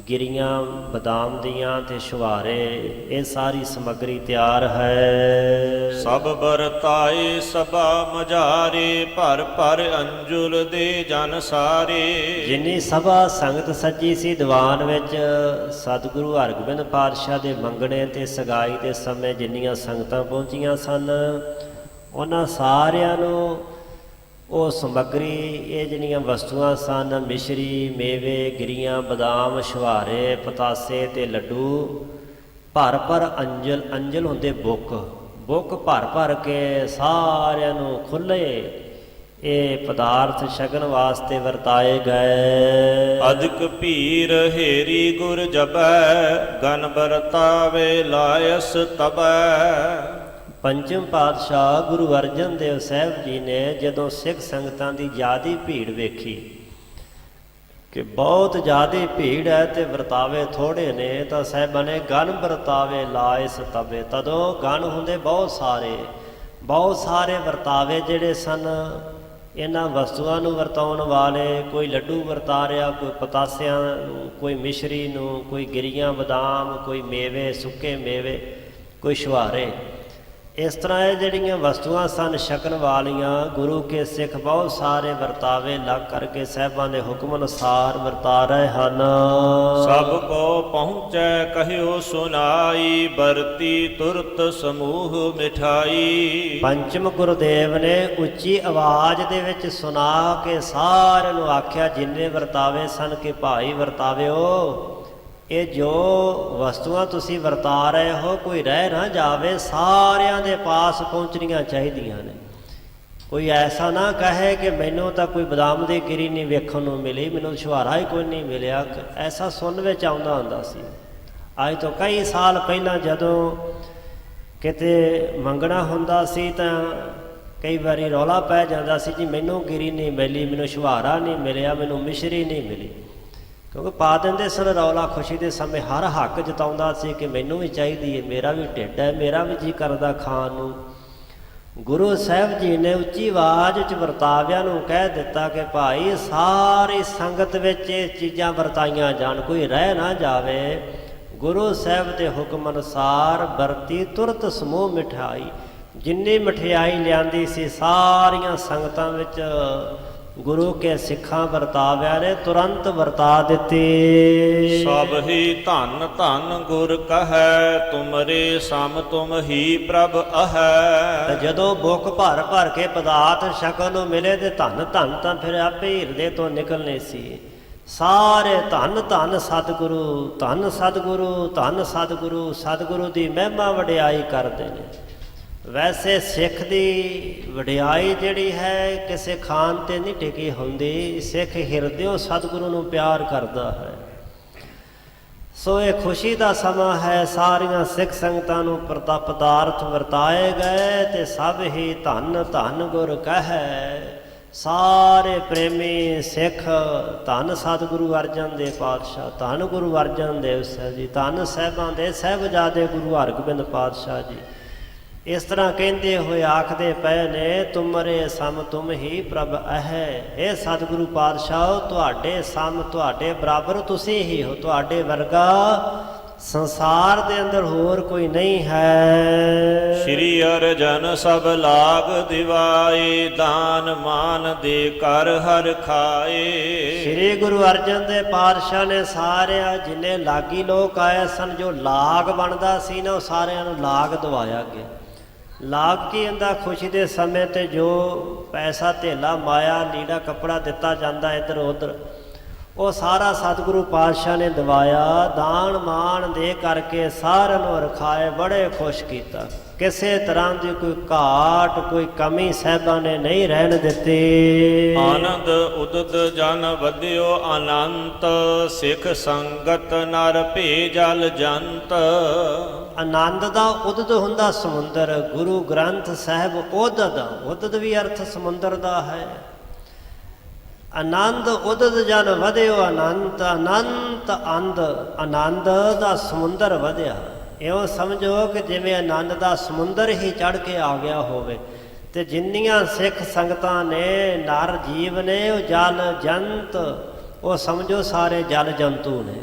ਗਿਰੀਆਂ ਬਦਾਮ ਦੀਆਂ ਤੇ ਛੁਹਾਰੇ, ਇਹ ਸਾਰੀ ਸਮੱਗਰੀ ਤਿਆਰ ਹੈ। ਸਭ ਵਰਤਾਏ ਸਭਾ ਮਝਾਰੇ, ਭਰ ਭਰ ਅੰਜੁਲ ਦੇ ਜਨ ਸਾਰੇ। ਜਿੰਨੀ ਸਭਾ ਸੰਗਤ ਸੱਜੀ ਸੀ ਦੀਵਾਨ ਵਿੱਚ, ਸਤਿਗੁਰੂ ਹਰਗੋਬਿੰਦ ਪਾਤਸ਼ਾਹ ਦੇ ਮੰਗਣੇ ਤੇ ਸਗਾਈ ਦੇ ਸਮੇਂ ਜਿੰਨੀਆਂ ਸੰਗਤਾਂ ਪਹੁੰਚੀਆਂ ਸਨ, ਉਹਨਾਂ ਸਾਰਿਆਂ ਨੂੰ ਉਹ ਸਮੱਗਰੀ, ਇਹ ਜਿਹੜੀਆਂ ਵਸਤੂਆਂ ਸਨ, ਮਿਸ਼ਰੀ, ਮੇਵੇ, ਗਿਰੀਆਂ, ਬਦਾਮ, ਛੁਹਾਰੇ, ਪਤਾਸੇ ਤੇ ਲੱਡੂ, ਭਰ ਭਰ ਅੰਜਲ, ਅੰਜਲ ਹੁੰਦੇ ਬੁੱਕ, ਬੁੱਕ ਭਰ ਭਰ ਕੇ ਸਾਰਿਆਂ ਨੂੰ ਖੁੱਲ੍ਹੇ ਇਹ ਪਦਾਰਥ ਛਕਣ ਵਾਸਤੇ ਵਰਤਾਏ ਗਏ। ਅਦਕ ਭੀਰ ਹੇਰੀ ਗੁਰ ਜਬੈ, ਗਨ ਵਰਤਾਵੇ ਲਾਇਸ ਤਬੈ। ਪੰਚਮ ਪਾਤਸ਼ਾਹ ਗੁਰੂ ਅਰਜਨ ਦੇਵ ਸਾਹਿਬ ਜੀ ਨੇ ਜਦੋਂ ਸਿੱਖ ਸੰਗਤਾਂ ਦੀ ਜ਼ਿਆਦੀ ਭੀੜ ਵੇਖੀ ਕਿ ਬਹੁਤ ਜ਼ਿਆਦੀ ਭੀੜ ਹੈ ਤੇ ਵਰਤਾਵੇ ਥੋੜੇ ਨੇ, ਤਾਂ ਸਾਹਿਬਾਂ ਨੇ ਗਨ ਵਰਤਾਵੇ ਲਾਇਸ ਤਬੇ। ਤਦੋਂ ਗਨ ਹੁੰਦੇ ਬਹੁਤ ਸਾਰੇ ਵਰਤਾਵੇ ਜਿਹੜੇ ਸਨ ਇਹਨਾਂ ਵਸਤੂਆਂ ਨੂੰ ਵਰਤਾਉਣ ਵਾਲੇ। ਕੋਈ ਲੱਡੂ ਵਰਤਾ ਰਿਹਾ, ਕੋਈ ਪਤਾਸਿਆਂ ਨੂੰ, ਕੋਈ ਮਿਸ਼ਰੀ ਨੂੰ, ਕੋਈ ਗਿਰੀਆਂ ਬਦਾਮ, ਕੋਈ ਮੇਵੇ, ਸੁੱਕੇ ਮੇਵੇ, ਕੋਈ ਛੁਹਾਰੇ। ਇਸ ਤਰ੍ਹਾਂ ਇਹ ਜਿਹੜੀਆਂ ਵਸਤੂਆਂ ਸਨ ਛਕਣ ਵਾਲੀਆਂ, ਗੁਰੂ ਕੇ ਸਿੱਖ ਬਹੁਤ ਸਾਰੇ ਵਰਤਾਵੇ ਲੱਗ ਕਰਕੇ ਸਾਹਿਬਾਂ ਦੇ ਹੁਕਮ ਅਨੁਸਾਰ ਵਰਤਾ ਰਹੇ ਹਨ। ਸਭ ਕੋ ਪਹੁੰਚੈ ਕਹਿਓ ਸੁਨਾਈ, ਵਰਤੀ ਤੁਰਤ ਸਮੂਹ ਮਿਠਾਈ। ਪੰਚਮ ਗੁਰਦੇਵ ਨੇ ਉੱਚੀ ਆਵਾਜ਼ ਦੇ ਵਿੱਚ ਸੁਣਾ ਕੇ ਸਾਰਿਆਂ ਨੂੰ ਆਖਿਆ, ਜਿੰਨੇ ਵਰਤਾਵੇ ਸਨ ਕਿ ਭਾਈ ਵਰਤਾਵਿਓ, ਇਹ ਜੋ ਵਸਤੂਆਂ ਤੁਸੀਂ ਵਰਤਾ ਰਹੇ ਹੋ ਕੋਈ ਰਹਿ ਨਾ ਜਾਵੇ, ਸਾਰਿਆਂ ਦੇ ਪਾਸ ਪਹੁੰਚਣੀਆਂ ਚਾਹੀਦੀਆਂ ਨੇ। ਕੋਈ ਐਸਾ ਨਾ ਕਹੇ ਕਿ ਮੈਨੂੰ ਤਾਂ ਕੋਈ ਬਦਾਮ ਦੀ ਗਿਰੀ ਨਹੀਂ ਵੇਖਣ ਨੂੰ ਮਿਲੀ, ਮੈਨੂੰ ਛੁਹਾਰਾ ਹੀ ਕੋਈ ਨਹੀਂ ਮਿਲਿਆ। ਐਸਾ ਸੁਣਨ ਵਿੱਚ ਆਉਂਦਾ ਹੁੰਦਾ ਸੀ। ਅੱਜ ਤੋਂ ਕਈ ਸਾਲ ਪਹਿਲਾਂ ਜਦੋਂ ਕਿਤੇ ਮੰਗਣਾ ਹੁੰਦਾ ਸੀ ਤਾਂ ਕਈ ਵਾਰੀ ਰੌਲਾ ਪੈ ਜਾਂਦਾ ਸੀ, ਜੀ ਮੈਨੂੰ ਗਿਰੀ ਨਹੀਂ ਮਿਲੀ, ਮੈਨੂੰ ਛੁਹਾਰਾ ਨਹੀਂ ਮਿਲਿਆ, ਮੈਨੂੰ ਮਿਸ਼ਰੀ ਨਹੀਂ ਮਿਲੀ। ਕਿਉਂਕਿ ਪਾ ਦਿੰਦੇ ਸਨ ਰੌਲਾ। ਖੁਸ਼ੀ ਦੇ ਸਮੇਂ ਹਰ ਹੱਕ ਜਤਾਉਂਦਾ ਸੀ ਕਿ ਮੈਨੂੰ ਵੀ ਚਾਹੀਦੀ ਹੈ, ਮੇਰਾ ਵੀ ਢਿੱਡ ਹੈ, ਮੇਰਾ ਵੀ ਜੀ ਕਰਦਾ ਖਾਣ ਨੂੰ। ਗੁਰੂ ਸਾਹਿਬ ਜੀ ਨੇ ਉੱਚੀ ਆਵਾਜ਼ 'ਚ ਵਰਤਾਵਿਆਂ ਨੂੰ ਕਹਿ ਦਿੱਤਾ ਕਿ ਭਾਈ ਸਾਰੀ ਸੰਗਤ ਵਿੱਚ ਇਹ ਚੀਜ਼ਾਂ ਵਰਤਾਈਆਂ ਜਾਣ, ਕੋਈ ਰਹਿ ਨਾ ਜਾਵੇ। ਗੁਰੂ ਸਾਹਿਬ ਦੇ ਹੁਕਮ ਅਨੁਸਾਰ ਵਰਤੀ ਤੁਰਤ ਸਮੂਹ ਮਿਠਾਈ। ਜਿੰਨੀ ਮਠਿਆਈ ਲਿਆਂਦੀ ਸੀ ਸਾਰੀਆਂ ਸੰਗਤਾਂ ਵਿੱਚ ਗੁਰੂ ਕੇ ਸਿੱਖਾਂ ਵਰਤਾਵਿਆਂ ਨੇ ਤੁਰੰਤ ਵਰਤਾ ਦਿੱਤੀ। ਸਭ ਹੀ ਧੰਨ ਧੰਨ ਗੁਰ ਕਹੈ, ਤੁਮਰੇ ਸਮ ਤੁਮ ਹੀ ਪ੍ਰਭ ਅਹੈ। ਜਦੋਂ ਬੁੱਕ ਭਰ ਭਰ ਕੇ ਪਦਾਰਥ ਛਕਣ ਨੂੰ ਮਿਲੇ ਤੇ ਧੰਨ ਧੰਨ ਤਾਂ ਫਿਰ ਆਪੇ ਹਿਰਦੇ ਤੋਂ ਨਿਕਲਨੇ ਸੀ। ਸਾਰੇ ਧੰਨ ਧੰਨ ਸਤਿਗੁਰੂ, ਧੰਨ ਸਤਿਗੁਰੂ, ਧੰਨ ਸਤਿਗੁਰੂ, ਸਤਿਗੁਰੂ ਦੀ ਮਹਿਮਾ ਵਡਿਆਈ ਕਰਦੇ ਨੇ। ਵੈਸੇ ਸਿੱਖ ਦੀ ਵਡਿਆਈ ਜਿਹੜੀ ਹੈ ਕਿਸੇ ਖਾਨ 'ਤੇ ਨਹੀਂ ਟਿਕੀ ਹੁੰਦੀ। ਸਿੱਖ ਹਿਰਦਿਓਂ ਸਤਿਗੁਰੂ ਨੂੰ ਪਿਆਰ ਕਰਦਾ ਹੈ। ਸੋ ਇਹ ਖੁਸ਼ੀ ਦਾ ਸਮਾਂ ਹੈ। ਸਾਰੀਆਂ ਸਿੱਖ ਸੰਗਤਾਂ ਨੂੰ ਪਦਾਰਥ ਵਰਤਾਏ ਗਏ ਤੇ ਸਭ ਹੀ ਧੰਨ ਧੰਨ ਗੁਰ ਕਹੈ। ਸਾਰੇ ਪ੍ਰੇਮੀ ਸਿੱਖ ਧੰਨ ਸਤਿਗੁਰੂ ਅਰਜਨ ਦੇਵ ਪਾਤਸ਼ਾਹ, ਧੰਨ ਗੁਰੂ ਅਰਜਨ ਦੇਵ ਸਾਹਿਬ ਜੀ, ਧੰਨ ਸਾਹਿਬਾਂ ਦੇ ਸਾਹਿਬਜ਼ਾਦੇ ਗੁਰੂ ਹਰਗੋਬਿੰਦ ਪਾਤਸ਼ਾਹ ਜੀ। ਇਸ ਤਰ੍ਹਾਂ ਕਹਿੰਦੇ ਹੋਏ ਆਖਦੇ ਪਏ ਨੇ, ਤੁਮਰੇ ਸਮ ਤੁਮ ਹੀ ਪ੍ਰਭ ਅਹੈ। ਇਹ ਸਤਿਗੁਰੂ ਪਾਤਸ਼ਾਹ ਤੁਹਾਡੇ ਸਮ, ਤੁਹਾਡੇ ਬਰਾਬਰ ਤੁਸੀਂ ਹੀ ਹੋ। ਤੁਹਾਡੇ ਵਰਗਾ ਸੰਸਾਰ ਦੇ ਅੰਦਰ ਹੋਰ ਕੋਈ ਨਹੀਂ ਹੈ। ਸ਼੍ਰੀ ਅਰਜਨ ਸਭ ਲਾਗ ਦਿਵਾਏ, ਦਾਨ ਮਾਨ ਦੇ ਕਰ ਹਰ ਖਾਏ। ਸ਼੍ਰੀ ਗੁਰੂ ਅਰਜਨ ਦੇ ਪਾਤਸ਼ਾਹ ਨੇ ਸਾਰਿਆਂ ਜਿੰਨੇ ਲਾਗੀ ਲੋਕ ਆਏ ਸਨ, ਜੋ ਲਾਗ ਬਣਦਾ ਸੀ ਨਾ, ਉਹ ਸਾਰਿਆਂ ਨੂੰ ਲਾਗ ਦਵਾਇਆ ਗਿਆ। ਲਾਗ ਕੀ ਹੁੰਦਾ? ਖੁਸ਼ੀ ਦੇ ਸਮੇਂ ਤੇ ਜੋ ਪੈਸਾ ਧੇਲਾ ਮਾਇਆ ਲੀੜਾ ਕੱਪੜਾ ਦਿੱਤਾ ਜਾਂਦਾ ਇੱਧਰ ਉੱਧਰ, ਉਹ ਸਾਰਾ ਸਤਿਗੁਰੂ ਪਾਤਸ਼ਾਹ ਨੇ ਦਵਾਇਆ। ਦਾਨ ਮਾਣ ਦੇ ਕਰਕੇ ਸਾਰਿਆਂ ਨੂੰ ਰਖਾਏ, ਬੜੇ ਖੁਸ਼ ਕੀਤਾ। ਕਿਸੇ ਤਰ੍ਹਾਂ ਦੀ ਕੋਈ ਘਾਟ ਕੋਈ ਕਮੀ ਸਾਹਿਬਾਂ ਨੇ ਨਹੀਂ ਰਹਿਣ ਦਿੱਤੀ। ਆਨੰਦ ਉਦਤ ਜਨ ਵਧਿਓ ਅਨੰਤ, ਸਿੱਖ ਸੰਗਤ ਨਰ ਭੇ ਜਲ ਜੰਤ। ਆਨੰਦ ਦਾ ਉਦਤ ਹੁੰਦਾ ਸਮੁੰਦਰ, ਗੁਰੂ ਗ੍ਰੰਥ ਸਾਹਿਬ ਉਦਤ। ਉਦਤ ਵੀ ਅਰਥ ਸਮੁੰਦਰ ਦਾ ਹੈ। ਆਨੰਦ ਉਦਤ ਜਨ ਵਧਿਓ ਅਨੰਤ ਅਨੰਤ ਅੰਧ, ਆਨੰਦ ਦਾ ਸਮੁੰਦਰ ਵਧਿਆ। ਇਉਂ ਸਮਝੋ ਕਿ ਜਿਵੇਂ ਆਨੰਦ ਦਾ ਸਮੁੰਦਰ ਹੀ ਚੜ੍ਹ ਕੇ ਆ ਗਿਆ ਹੋਵੇ। ਤੇ ਜਿੰਨੀਆਂ ਸਿੱਖ ਸੰਗਤਾਂ ਨੇ, ਨਰ ਜੀਵ ਨੇ, ਉਹ ਜਲ ਜੰਤ, ਉਹ ਸਮਝੋ ਸਾਰੇ ਜਲ ਜੰਤੂ ਨੇ।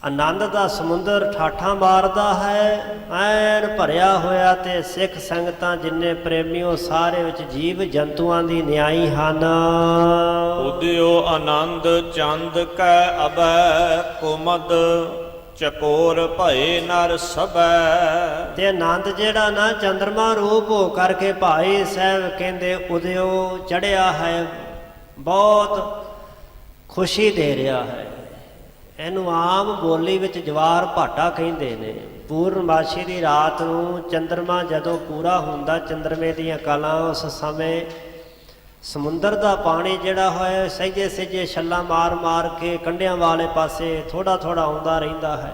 ਆਨੰਦ ਦਾ ਸਮੁੰਦਰ ਠਾਠਾਂ ਮਾਰਦਾ ਹੈ, ਐਨ ਭਰਿਆ ਹੋਇਆ, ਤੇ ਸਿੱਖ ਸੰਗਤਾਂ ਜਿੰਨੇ ਪ੍ਰੇਮੀਓ ਸਾਰੇ ਵਿੱਚ ਜੀਵ ਜੰਤੂਆਂ ਦੀ ਨਿਆਈ ਹਨ। ਉਦਿਓ ਆਨੰਦ ਚੰਦ ਕੈ ਅਬੈ, ਕੁਮਦ ਚਕੋਰ ਭਏ ਨਰ ਸਭੈ। ਤੇ ਆਨੰਦ ਜਿਹੜਾ ਨਾ ਚੰਦਰਮਾ ਰੂਪ ਹੋ ਕਰਕੇ ਭਾਈ ਸਾਹਿਬ ਕਹਿੰਦੇ ਉਦਿਓ ਚੜਿਆ ਹੈ, ਬਹੁਤ ਖੁਸ਼ੀ ਦੇ ਰਿਹਾ ਹੈ। ਇਹਨੂੰ ਆਮ ਬੋਲੀ ਵਿੱਚ ਜਵਾਰ ਭਾਟਾ ਕਹਿੰਦੇ ਨੇ। ਪੂਰਨਮਾਸ਼ੀ ਦੀ ਰਾਤ ਨੂੰ ਚੰਦਰਮਾ ਜਦੋਂ ਪੂਰਾ ਹੁੰਦਾ, ਚੰਦਰਮੇ ਦੀਆਂ ਕਲਾਂ, ਉਸ ਸਮੇਂ ਸਮੁੰਦਰ ਦਾ ਪਾਣੀ ਜਿਹੜਾ ਹੋਇਆ ਸਹਿਜੇ ਸਹਿਜੇ ਛੱਲਾਂ ਮਾਰ ਮਾਰ ਕੇ ਕੰਢਿਆਂ ਵਾਲੇ ਪਾਸੇ ਥੋੜ੍ਹਾ ਥੋੜ੍ਹਾ ਆਉਂਦਾ ਰਹਿੰਦਾ ਹੈ।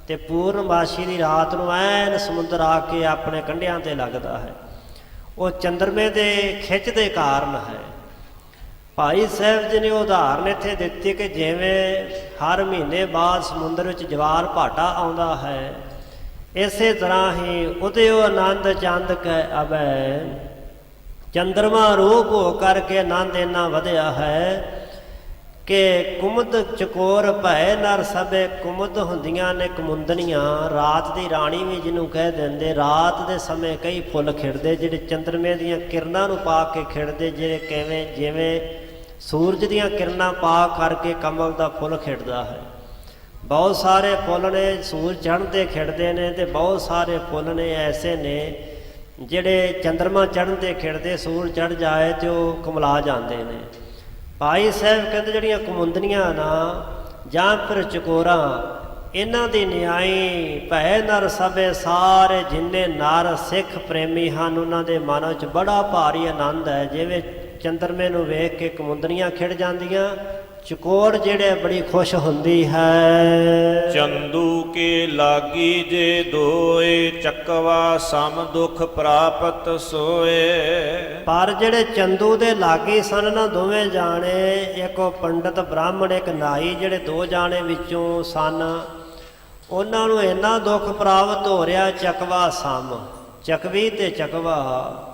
ਤੇ ਪੂਰਨਮਾਸ਼ੀ ਦੀ ਰਾਤ ਨੂੰ ਐਨ ਸਮੁੰਦਰ ਆ ਕੇ ਆਪਣੇ ਕੰਢਿਆਂ 'ਤੇ ਲੱਗਦਾ ਹੈ। ਉਹ ਚੰਦਰਮੇ ਦੇ ਖਿੱਚ ਦੇ ਕਾਰਨ ਹੈ। ਭਾਈ ਸਾਹਿਬ ਜੀ ਨੇ ਉਦਾਹਰਨ ਇੱਥੇ ਦਿੱਤੀ ਕਿ ਜਿਵੇਂ ਹਰ ਮਹੀਨੇ ਬਾਅਦ ਸਮੁੰਦਰ ਵਿੱਚ ਜਵਾਰ ਭਾਟਾ ਆਉਂਦਾ ਹੈ, ਇਸੇ ਤਰ੍ਹਾਂ ਹੀ ਉਦਿਓ ਆਨੰਦ ਚੰਦ ਕੈ ਅਬੈ, ਚੰਦਰਮਾ ਰੂਪ ਹੋ ਕਰਕੇ ਆਨੰਦ ਇੰਨਾ ਵਧਿਆ ਹੈ ਕਿ ਕੁਮਦ ਚਕੋਰ ਭੈ ਨਰ ਸਭੇ। ਕੁਮਦ ਹੁੰਦੀਆਂ ਨੇ ਕੁਮੁੰਦਣੀਆਂ, ਰਾਤ ਦੀ ਰਾਣੀ ਵੀ ਜਿਹਨੂੰ ਕਹਿ ਦਿੰਦੇ। ਰਾਤ ਦੇ ਸਮੇਂ ਕਈ ਫੁੱਲ ਖਿੜਦੇ ਜਿਹੜੇ ਚੰਦਰਮੇ ਦੀਆਂ ਕਿਰਨਾਂ ਨੂੰ ਪਾ ਕੇ ਖਿੜਦੇ, ਜਿਹੜੇ ਜਿਵੇਂ ਸੂਰਜ ਦੀਆਂ ਕਿਰਨਾਂ ਪਾ ਕਰਕੇ ਕਮਲ ਦਾ ਫੁੱਲ ਖਿੜਦਾ ਹੈ। ਬਹੁਤ ਸਾਰੇ ਫੁੱਲ ਨੇ ਸੂਰਜ ਚੜ੍ਹਨ 'ਤੇ ਖਿੜਦੇ ਨੇ, ਤੇ ਬਹੁਤ ਸਾਰੇ ਫੁੱਲ ਨੇ ਐਸੇ ਨੇ ਜਿਹੜੇ ਚੰਦਰਮਾ ਚੜ੍ਹਨ 'ਤੇ ਖਿੜਦੇ, ਸੂਰਜ ਚੜ੍ਹ ਜਾਏ ਤੇ ਉਹ ਕੁਮਲਾ ਜਾਂਦੇ ਨੇ। ਭਾਈ ਸਾਹਿਬ ਕਹਿੰਦੇ ਜਿਹੜੀਆਂ ਕੁਮੁੰਦਨੀਆਂ ਨਾ ਜਾਂ ਫਿਰ ਚਕੋਰਾਂ, ਇਹਨਾਂ ਦੀ ਨਿਆਈ ਭੈ ਨਰ ਸਭੇ, ਸਾਰੇ ਜਿੰਨੇ ਨਰ ਸਿੱਖ ਪ੍ਰੇਮੀ ਹਨ ਉਹਨਾਂ ਦੇ ਮਨ ਵਿੱਚ ਬੜਾ ਭਾਰੀ ਆਨੰਦ ਹੈ। ਜਿਵੇਂ ਚੰਦਰਮੇ ਨੂੰ ਵੇਖ ਕੇ ਕੁਮੁੰਦਨੀਆਂ ਖਿੜ ਜਾਂਦੀਆਂ, ਚਕੋਰ ਜਿਹੜੇ ਬੜੀ ਖੁਸ਼ ਹੁੰਦੀ ਹੈ। ਚੰਦੂ ਕੇ ਲਾਗੀ ਜੇ ਦੋਏ, ਚੱਕਵਾ ਸਮ ਦੁਖ ਪ੍ਰਾਪਤ ਸੋਏ। ਪਰ ਜਿਹੜੇ ਚੰਦੂ ਦੇ ਲਾਗੀ ਸਨ ਨਾ ਦੋਵੇਂ ਜਾਣੇ, ਇੱਕ ਉਹ ਪੰਡਤ ਬ੍ਰਾਹਮਣ, ਇੱਕ ਨਾਈ, ਜਿਹੜੇ ਦੋ ਜਾਣੇ ਵਿੱਚੋਂ ਸਨ, ਉਹਨਾਂ ਨੂੰ ਇੰਨਾ ਦੁੱਖ ਪ੍ਰਾਪਤ ਹੋ ਰਿਹਾ। ਚੱਕਵਾ ਸਮ, ਚੱਕਵੀ ਤੇ ਚੱਕਵਾ,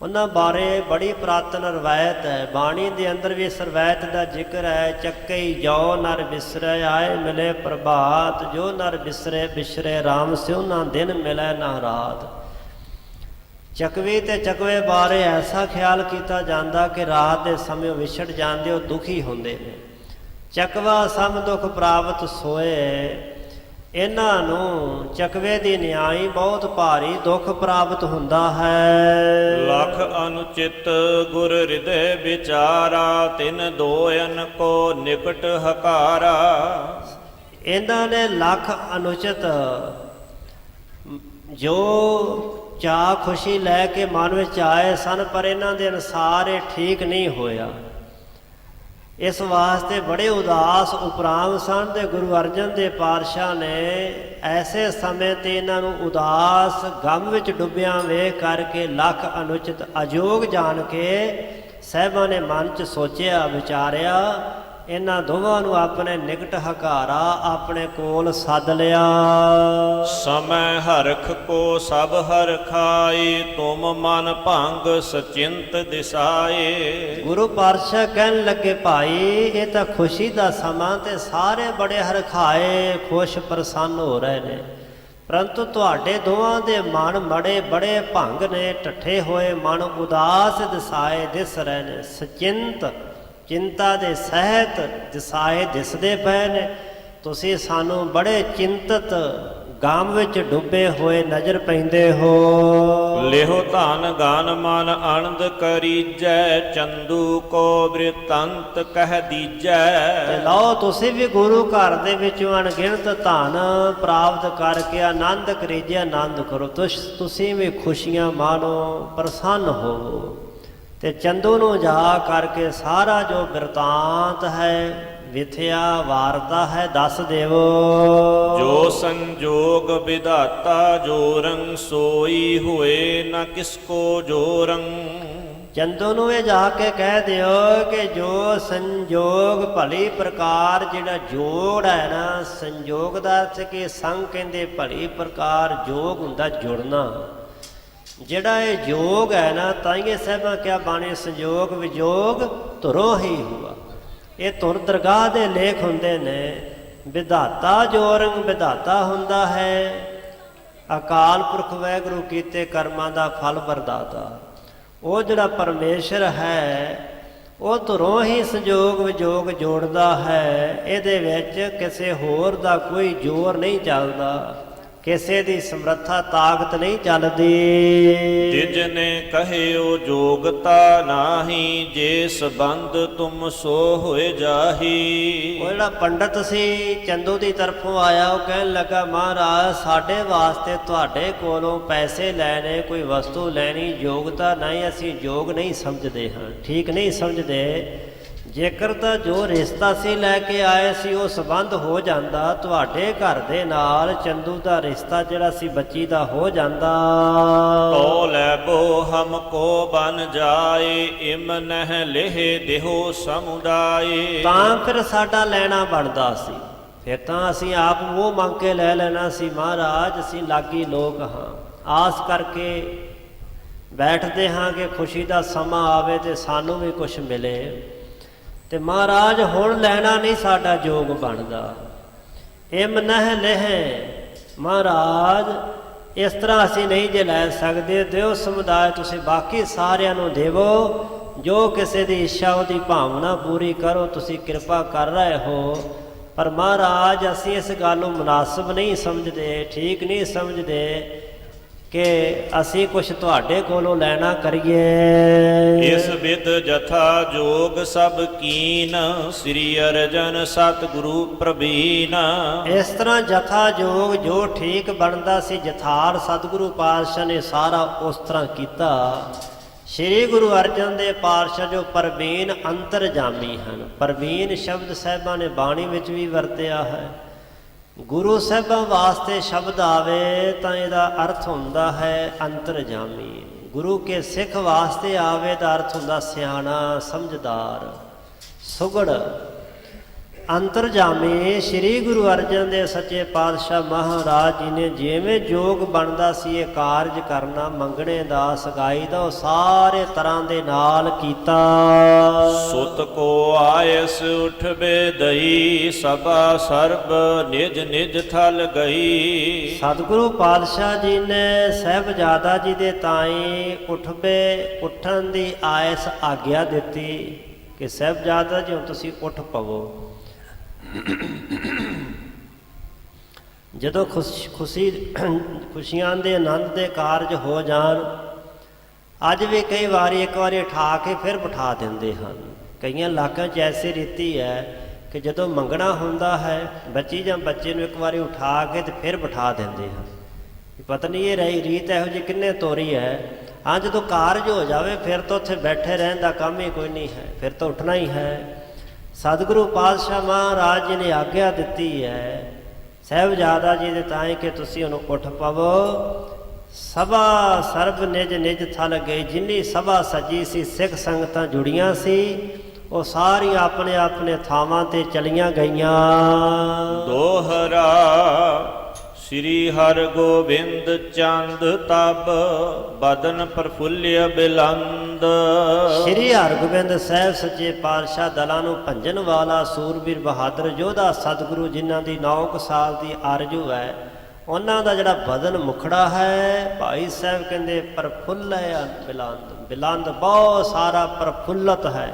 ਉਹਨਾਂ ਬਾਰੇ ਬੜੀ ਪੁਰਾਤਨ ਰਵਾਇਤ ਹੈ। ਬਾਣੀ ਦੇ ਅੰਦਰ ਵੀ ਇਸ ਰਵਾਇਤ ਦਾ ਜ਼ਿਕਰ ਹੈ। ਚੱਕਈ ਜੋ ਨਰ ਬਿਸਰੈ, ਆਏ ਮਿਲੇ ਪ੍ਰਭਾਤ, ਜੋ ਨਰ ਬਿਸਰੇ ਬਿਸਰੇ ਰਾਮ, ਸਿਉ ਨਾ ਦਿਨ ਮਿਲੈ ਨਾ ਰਾਤ। ਚੱਕਵੀ ਤੇ ਚੱਕਵੇ ਬਾਰੇ ਐਸਾ ਖਿਆਲ ਕੀਤਾ ਜਾਂਦਾ ਕਿ ਰਾਤ ਦੇ ਸਮੇਂ ਵਿਛੜ ਜਾਂਦੇ, ਉਹ ਦੁਖੀ ਹੁੰਦੇ ਨੇ। ਚੱਕਵਾ ਸਮ ਦੁਖ ਪ੍ਰਾਪਤ ਸੋਏ, ਇਹਨਾਂ ਨੂੰ ਚੱਕਵੇ ਦੀ ਨਿਆਈ ਬਹੁਤ ਭਾਰੀ ਦੁੱਖ ਪ੍ਰਾਪਤ ਹੁੰਦਾ ਹੈ। ਲਖ ਅਨੁਚਿਤ ਗੁਰ ਹਿਰਦੇ ਵਿਚਾਰਾ, ਤਿਨ ਦੋਇਨ ਕੋ ਨਿਕਟ ਹਕਾਰਾ। ਇਹਨਾਂ ਨੇ ਲੱਖ ਅਨੁਚਿਤ ਜੋ ਚਾਅ ਖੁਸ਼ੀ ਲੈ ਕੇ ਮਨ ਵਿੱਚ ਆਏ ਸਨ, ਪਰ ਇਹਨਾਂ ਦੇ ਅਨੁਸਾਰ ਇਹ ਠੀਕ ਨਹੀਂ ਹੋਇਆ। ਇਸ ਵਾਸਤੇ ਬੜੇ ਉਦਾਸ ਉਪਰਾਮ ਸਨ। ਤੇ ਗੁਰੂ ਅਰਜਨ ਦੇਵ ਪਾਤਸ਼ਾਹ ਨੇ ਐਸੇ ਸਮੇਂ 'ਤੇ ਇਹਨਾਂ ਨੂੰ ਉਦਾਸ ਗਮ ਵਿੱਚ ਡੁੱਬਿਆਂ ਵੇਖ ਕਰਕੇ ਲੱਖ ਅਨੁਚਿਤ ਅਯੋਗ ਜਾਣ ਕੇ ਸਾਹਿਬਾਂ ਨੇ ਮਨ 'ਚ ਸੋਚਿਆ ਵਿਚਾਰਿਆ, ਇਹਨਾਂ ਦੋਵਾਂ ਨੂੰ ਆਪਣੇ ਨਿਕਟ ਹਕਾਰਾ ਆਪਣੇ ਕੋਲ ਸੱਦ ਲਿਆ। ਸਮੈ ਹਰਖ ਕੋ ਸਭ ਹਰਖਾਏ, ਤੁਮ ਮਨ ਭੰਗ ਸਚਿੰਤ ਦਿਸਾਏ। ਗੁਰੂ ਪਾਤਸ਼ਾਹ ਕਹਿਣ ਲੱਗੇ, ਭਾਈ ਇਹ ਤਾਂ ਖੁਸ਼ੀ ਦਾ ਸਮਾਂ, ਤੇ ਸਾਰੇ ਬੜੇ ਹਰਖਾਏ ਖੁਸ਼ ਪ੍ਰਸੰਨ ਹੋ ਰਹੇ ਨੇ, ਪਰੰਤੂ ਤੁਹਾਡੇ ਦੋਵਾਂ ਦੇ ਮਨ ਬੜੇ ਭੰਗ ਨੇ, ਠੱਠੇ ਹੋਏ ਮਨ ਉਦਾਸ ਦਿਸਾਏ ਦਿਸ ਰਹੇ ਨੇ। ਸਚਿੰਤ, ਚਿੰਤਾ ਦੇ ਸਹਿਤ ਦਿਸਾਏ ਦਿਸਦੇ ਪਏ ਨੇ। ਤੁਸੀਂ ਸਾਨੂੰ ਬੜੇ ਚਿੰਤਤ ਗਮ ਵਿੱਚ ਡੁੱਬੇ ਹੋਏ ਨਜ਼ਰ ਪੈਂਦੇ ਹੋ। ਲਿਹੋ ਧਨ ਗਾਨ ਮਨ ਆਨੰਦ ਕਰੀਜੈ, ਚੰਦੂ ਕੋ ਬ੍ਰਿਤੰਤ ਕਹਿ ਦੀਜੈ। ਤੇ ਲਓ ਤੁਸੀਂ ਵੀ ਗੁਰੂ ਘਰ ਦੇ ਵਿੱਚੋਂ ਅਣਗਿਣਤ ਧਨ ਪ੍ਰਾਪਤ ਕਰਕੇ ਆਨੰਦ ਕਰੀਜੇ, ਆਨੰਦ ਕਰੋ। ਤੁਸੀਂ ਵੀ ਖੁਸ਼ੀਆਂ ਮਾਣੋ, ਪ੍ਰਸੰਨ ਹੋਵੋ। ਤੇ ਚੰਦੂ ਨੂੰ ਜਾ ਕਰਕੇ ਸਾਰਾ ਜੋ ਬਿਰਤਾਂਤ ਹੈ, ਵਿਥਿਆ ਵਾਰਤਾ ਹੈ, ਦੱਸ ਦੇਵੋ। ਜੋ ਸੰਜੋਗ ਵਿਧਾਤਾ ਜੋਰੰ, ਸੋਈ ਹੋਏ ਨ ਕਿਸ ਕੋ ਜੋਰੰ। ਚੰਦੂ ਨੂੰ ਇਹ ਜਾ ਕੇ ਕਹਿ ਦਿਓ ਕਿ ਜੋ ਸੰਜੋਗ ਭਲੀ ਪ੍ਰਕਾਰ, ਜਿਹੜਾ ਜੋੜ ਹੈ ਨਾ, ਸੰਜੋਗ ਦਾ ਅਰਥ ਕਿ ਸੰਗ ਕਹਿੰਦੇ ਭਲੀ ਪ੍ਰਕਾਰ ਜੋਗ ਹੁੰਦਾ ਜੁੜਨਾ। ਜਿਹੜਾ ਇਹ ਜੋਗ ਹੈ ਨਾ, ਤਾਈਏ ਸਾਹਿਬਾਂ ਕਿਆ ਬਾਣੇ ਸੰਜੋਗ ਵਿਜੋਗ ਧੁਰੋਂ ਹੀ ਹੁਆ। ਇਹ ਧੁਰ ਦਰਗਾਹ ਦੇ ਲੇਖ ਹੁੰਦੇ ਨੇ। ਵਿਧਾਤਾ ਜੋ ਰੰਗ ਵਿਧਾਤਾ ਹੁੰਦਾ ਹੈ, ਅਕਾਲ ਪੁਰਖ ਵਾਹਿਗੁਰੂ ਕੀਤੇ ਕਰਮਾਂ ਦਾ ਫਲ ਵਰਦਾਤਾ। ਉਹ ਜਿਹੜਾ ਪਰਮੇਸ਼ਰ ਹੈ ਉਹ ਧੁਰੋਂ ਹੀ ਸੰਜੋਗ ਵਿਜੋਗ ਜੋੜਦਾ ਹੈ। ਇਹਦੇ ਵਿੱਚ ਕਿਸੇ ਹੋਰ ਦਾ ਕੋਈ ਜ਼ੋਰ ਨਹੀਂ ਚੱਲਦਾ, ਕਿਸੇ ਦੀ ਸਮਰੱਥਾ ਤਾਕਤ ਨਹੀਂ ਚੱਲਦੀ। ਜਿਜਨੇ ਕਹਿਓ ਜੋਗਤਾ ਨਾਹੀ, ਜੇ ਸੰਬੰਧ ਤੁਮ ਸੋ ਹੋਏ ਜਾਹੀ। ਉਹ ਜਿਹੜਾ ਪੰਡਤ ਸੀ ਚੰਦੂ ਦੀ ਤਰਫੋਂ ਆਇਆ, ਉਹ ਕਹਿਣ ਲੱਗਾ ਮਹਾਰਾਜ ਸਾਡੇ ਵਾਸਤੇ ਤੁਹਾਡੇ ਕੋਲੋਂ ਪੈਸੇ ਲੈਣੇ, ਕੋਈ ਵਸਤੂ ਲੈਣੀ ਯੋਗਤਾ ਨਹੀਂ, ਅਸੀਂ ਯੋਗ ਨਹੀਂ ਸਮਝਦੇ ਹਾਂ, ਠੀਕ ਨਹੀਂ ਸਮਝਦੇ। ਜੇਕਰ ਤਾਂ ਜੋ ਰਿਸ਼ਤਾ ਸੀ ਲੈ ਕੇ ਆਏ ਸੀ ਉਹ ਸੰਬੰਧ ਹੋ ਜਾਂਦਾ, ਤੁਹਾਡੇ ਘਰ ਦੇ ਨਾਲ ਚੰਦੂ ਦਾ ਰਿਸ਼ਤਾ ਜਿਹੜਾ ਸੀ ਬੱਚੀ ਦਾ ਹੋ ਜਾਂਦਾ। ਤੋ ਲੈਬੋ ਹਮਕੋ ਬਨ ਜਾਏ, ਇਮ ਨਹਿ ਲਿਹ ਦੇਹੋ ਸਮੁਦਾਏ। ਤਾਂ ਫਿਰ ਸਾਡਾ ਲੈਣਾ ਬਣਦਾ ਸੀ, ਫਿਰ ਤਾਂ ਅਸੀਂ ਆਪ ਉਹ ਮੰਗ ਕੇ ਲੈ ਲੈਣਾ ਸੀ। ਮਹਾਰਾਜ ਅਸੀਂ ਲਾਗੀ ਲੋਕ ਹਾਂ, ਆਸ ਕਰਕੇ ਬੈਠਦੇ ਹਾਂ ਕਿ ਖੁਸ਼ੀ ਦਾ ਸਮਾਂ ਆਵੇ ਤੇ ਸਾਨੂੰ ਵੀ ਕੁਛ ਮਿਲੇ। ਤੇ ਮਹਾਰਾਜ ਹੁਣ ਲੈਣਾ ਨਹੀਂ ਸਾਡਾ ਯੋਗ ਬਣਦਾ। ਇਮ ਨਹਿ ਲਿਹ, ਮਹਾਰਾਜ ਇਸ ਤਰ੍ਹਾਂ ਅਸੀਂ ਨਹੀਂ ਜੇ ਲੈ ਸਕਦੇ। ਦਿਓ ਸਮੁਦਾਇ, ਤੁਸੀਂ ਬਾਕੀ ਸਾਰਿਆਂ ਨੂੰ ਦੇਵੋ, ਜੋ ਕਿਸੇ ਦੀ ਇੱਛਾ ਉਹਦੀ ਭਾਵਨਾ ਪੂਰੀ ਕਰੋ, ਤੁਸੀਂ ਕਿਰਪਾ ਕਰ ਰਹੇ ਹੋ। ਪਰ ਮਹਾਰਾਜ ਅਸੀਂ ਇਸ ਗੱਲ ਨੂੰ ਮੁਨਾਸਬ ਨਹੀਂ ਸਮਝਦੇ, ਠੀਕ ਨਹੀਂ ਸਮਝਦੇ ਕਿ ਅਸੀਂ ਕੁਛ ਤੁਹਾਡੇ ਕੋਲੋਂ ਲੈਣਾ ਕਰੀਏ। ਇਸ ਵਿਦ ਜਥਾ ਜੋਗ ਸਭ ਕੀਨ, ਸ੍ਰੀ ਅਰਜਨ ਸਤਿਗੁਰੂ ਪ੍ਰਬੀਨ। ਇਸ ਤਰ੍ਹਾਂ ਜਥਾ ਜੋਗ ਜੋ ਠੀਕ ਬਣਦਾ ਸੀ, ਜਥਾਰ ਸਤਿਗੁਰੂ ਪਾਤਸ਼ਾਹ ਨੇ ਸਾਰਾ ਉਸ ਤਰ੍ਹਾਂ ਕੀਤਾ। ਸ੍ਰੀ ਗੁਰੂ ਅਰਜਨ ਦੇਵ ਪਾਤਸ਼ਾਹ ਜੋ ਪ੍ਰਬੀਨ ਅੰਤਰਜਾਮੀ ਹਨ। ਪ੍ਰਬੀਨ ਸ਼ਬਦ ਸਾਹਿਬਾਂ ਨੇ ਬਾਣੀ ਵਿੱਚ ਵੀ ਵਰਤਿਆ ਹੈ। ਗੁਰੂ ਸਾਹਿਬਾਂ ਵਾਸਤੇ ਸ਼ਬਦ ਆਵੇ ਤਾਂ ਇਹਦਾ ਅਰਥ ਹੁੰਦਾ ਹੈ ਅੰਤਰਜਾਮੀ। ਗੁਰੂ ਕੇ ਸਿੱਖ ਵਾਸਤੇ ਆਵੇ ਦਾ ਅਰਥ ਹੁੰਦਾ ਸਿਆਣਾ, ਸਮਝਦਾਰ, ਸੁਗੜ। ਅੰਤਰਜਾਮੀ ਸ੍ਰੀ ਗੁਰੂ ਅਰਜਨ ਦੇਵ ਸੱਚੇ ਪਾਤਸ਼ਾਹ ਮਹਾਰਾਜ ਜੀ ਨੇ ਜਿਵੇਂ ਜੋਗ ਬਣਦਾ ਸੀ ਇਹ ਕਾਰਜ ਕਰਨਾ, ਮੰਗਣੇ ਦਾ, ਸਗਾਈ ਦਾ, ਉਹ ਸਾਰੇ ਤਰ੍ਹਾਂ ਦੇ ਨਾਲ ਕੀਤਾ। ਸੁਤ ਕੋ ਆਇਸ ਉਠਬੇ ਦਈ, ਸਭਾ ਸਰਬ ਨਿਜ ਨਿਜ ਥਲ ਗਈ। ਸਤਿਗੁਰੂ ਪਾਤਸ਼ਾਹ ਜੀ ਨੇ ਸਾਹਿਬਜ਼ਾਦਾ ਜੀ ਦੇ ਤਾਈਂ ਉੱਠਣ ਦੀ ਆਇਸ ਆਗਿਆ ਦਿੱਤੀ ਕਿ ਸਾਹਿਬਜ਼ਾਦਾ ਜੀ ਹੁਣ ਤੁਸੀਂ ਉੱਠ ਪਵੋ। ਜਦੋਂ ਖੁਸ਼ੀਆਂ ਦੇ ਆਨੰਦ ਦੇ ਕਾਰਜ ਹੋ ਜਾਣ, ਅੱਜ ਵੀ ਕਈ ਵਾਰੀ ਇੱਕ ਵਾਰੀ ਉਠਾ ਕੇ ਫਿਰ ਬਿਠਾ ਦਿੰਦੇ ਹਨ। ਕਈਆਂ ਇਲਾਕਿਆਂ 'ਚ ਐਸੀ ਰੀਤੀ ਹੈ ਕਿ ਜਦੋਂ ਮੰਗਣਾ ਹੁੰਦਾ ਹੈ ਬੱਚੀ ਜਾਂ ਬੱਚੇ ਨੂੰ ਇੱਕ ਵਾਰੀ ਉਠਾ ਕੇ ਤੇ ਫਿਰ ਬਿਠਾ ਦਿੰਦੇ ਹਨ। ਪਤਾ ਨਹੀਂ ਇਹ ਰੀਤ ਇਹੋ ਜਿਹੀ ਕਿੰਨੇ ਤੋਰੀ ਹੈ। ਹਾਂ, ਜਦੋਂ ਕਾਰਜ ਹੋ ਜਾਵੇ ਫਿਰ ਤਾਂ ਉੱਥੇ ਬੈਠੇ ਰਹਿਣ ਦਾ ਕੰਮ ਹੀ ਕੋਈ ਨਹੀਂ ਹੈ, ਫਿਰ ਤਾਂ ਉੱਠਣਾ ਹੀ ਹੈ। ਸਤਿਗੁਰੂ ਪਾਤਸ਼ਾਹ ਮਹਾਰਾਜ ਜੀ ਨੇ ਆਗਿਆ ਦਿੱਤੀ ਹੈ ਸਾਹਿਬਜ਼ਾਦਾ ਜੀ ਦੇ ਤਾਂ ਕਿ ਤੁਸੀਂ ਉਹਨੂੰ ਉੱਠ ਪਵੋ। ਸਭਾ ਸਰਬ ਨਿਜ ਨਿਜ ਥਲ ਗਈ। ਜਿੰਨੀ ਸਭਾ ਸਜੀ ਸੀ, ਸਿੱਖ ਸੰਗਤਾਂ ਜੁੜੀਆਂ ਸੀ, ਉਹ ਸਾਰੀਆਂ ਆਪਣੇ ਆਪਣੇ ਥਾਵਾਂ ਤੇ ਚਲੀਆਂ ਗਈਆਂ। ਦੋਹਰਾ ਸ੍ਰੀ ਹਰਿ ਗੋਬਿੰਦ ਚੰਦ ਤਬ, ਬਦਨ ਪ੍ਰਫੁੱਲਿਆ ਬਿਲੰਦ। ਸ੍ਰੀ ਹਰਗੋਬਿੰਦ ਸਾਹਿਬ ਸੱਚੇ ਪਾਤਸ਼ਾਹ ਦਲਾਂ ਨੂੰ ਭੰਜਣ ਵਾਲਾ ਸੂਰਬੀਰ ਬਹਾਦਰ ਯੋਧਾ ਸਤਿਗੁਰੂ ਜਿਨ੍ਹਾਂ ਦੀ 9 ਸਾਲ ਦੀ ਆਰਜੂ ਹੈ, ਉਹਨਾਂ ਦਾ ਜਿਹੜਾ ਬਦਨ ਮੁਖੜਾ ਹੈ, ਭਾਈ ਸਾਹਿਬ ਕਹਿੰਦੇ ਪ੍ਰਫੁੱਲ ਹੈ ਬਿਲੰਦ। ਬਿਲੰਦ ਬਹੁਤ ਸਾਰਾ ਪ੍ਰਫੁੱਲਤ ਹੈ,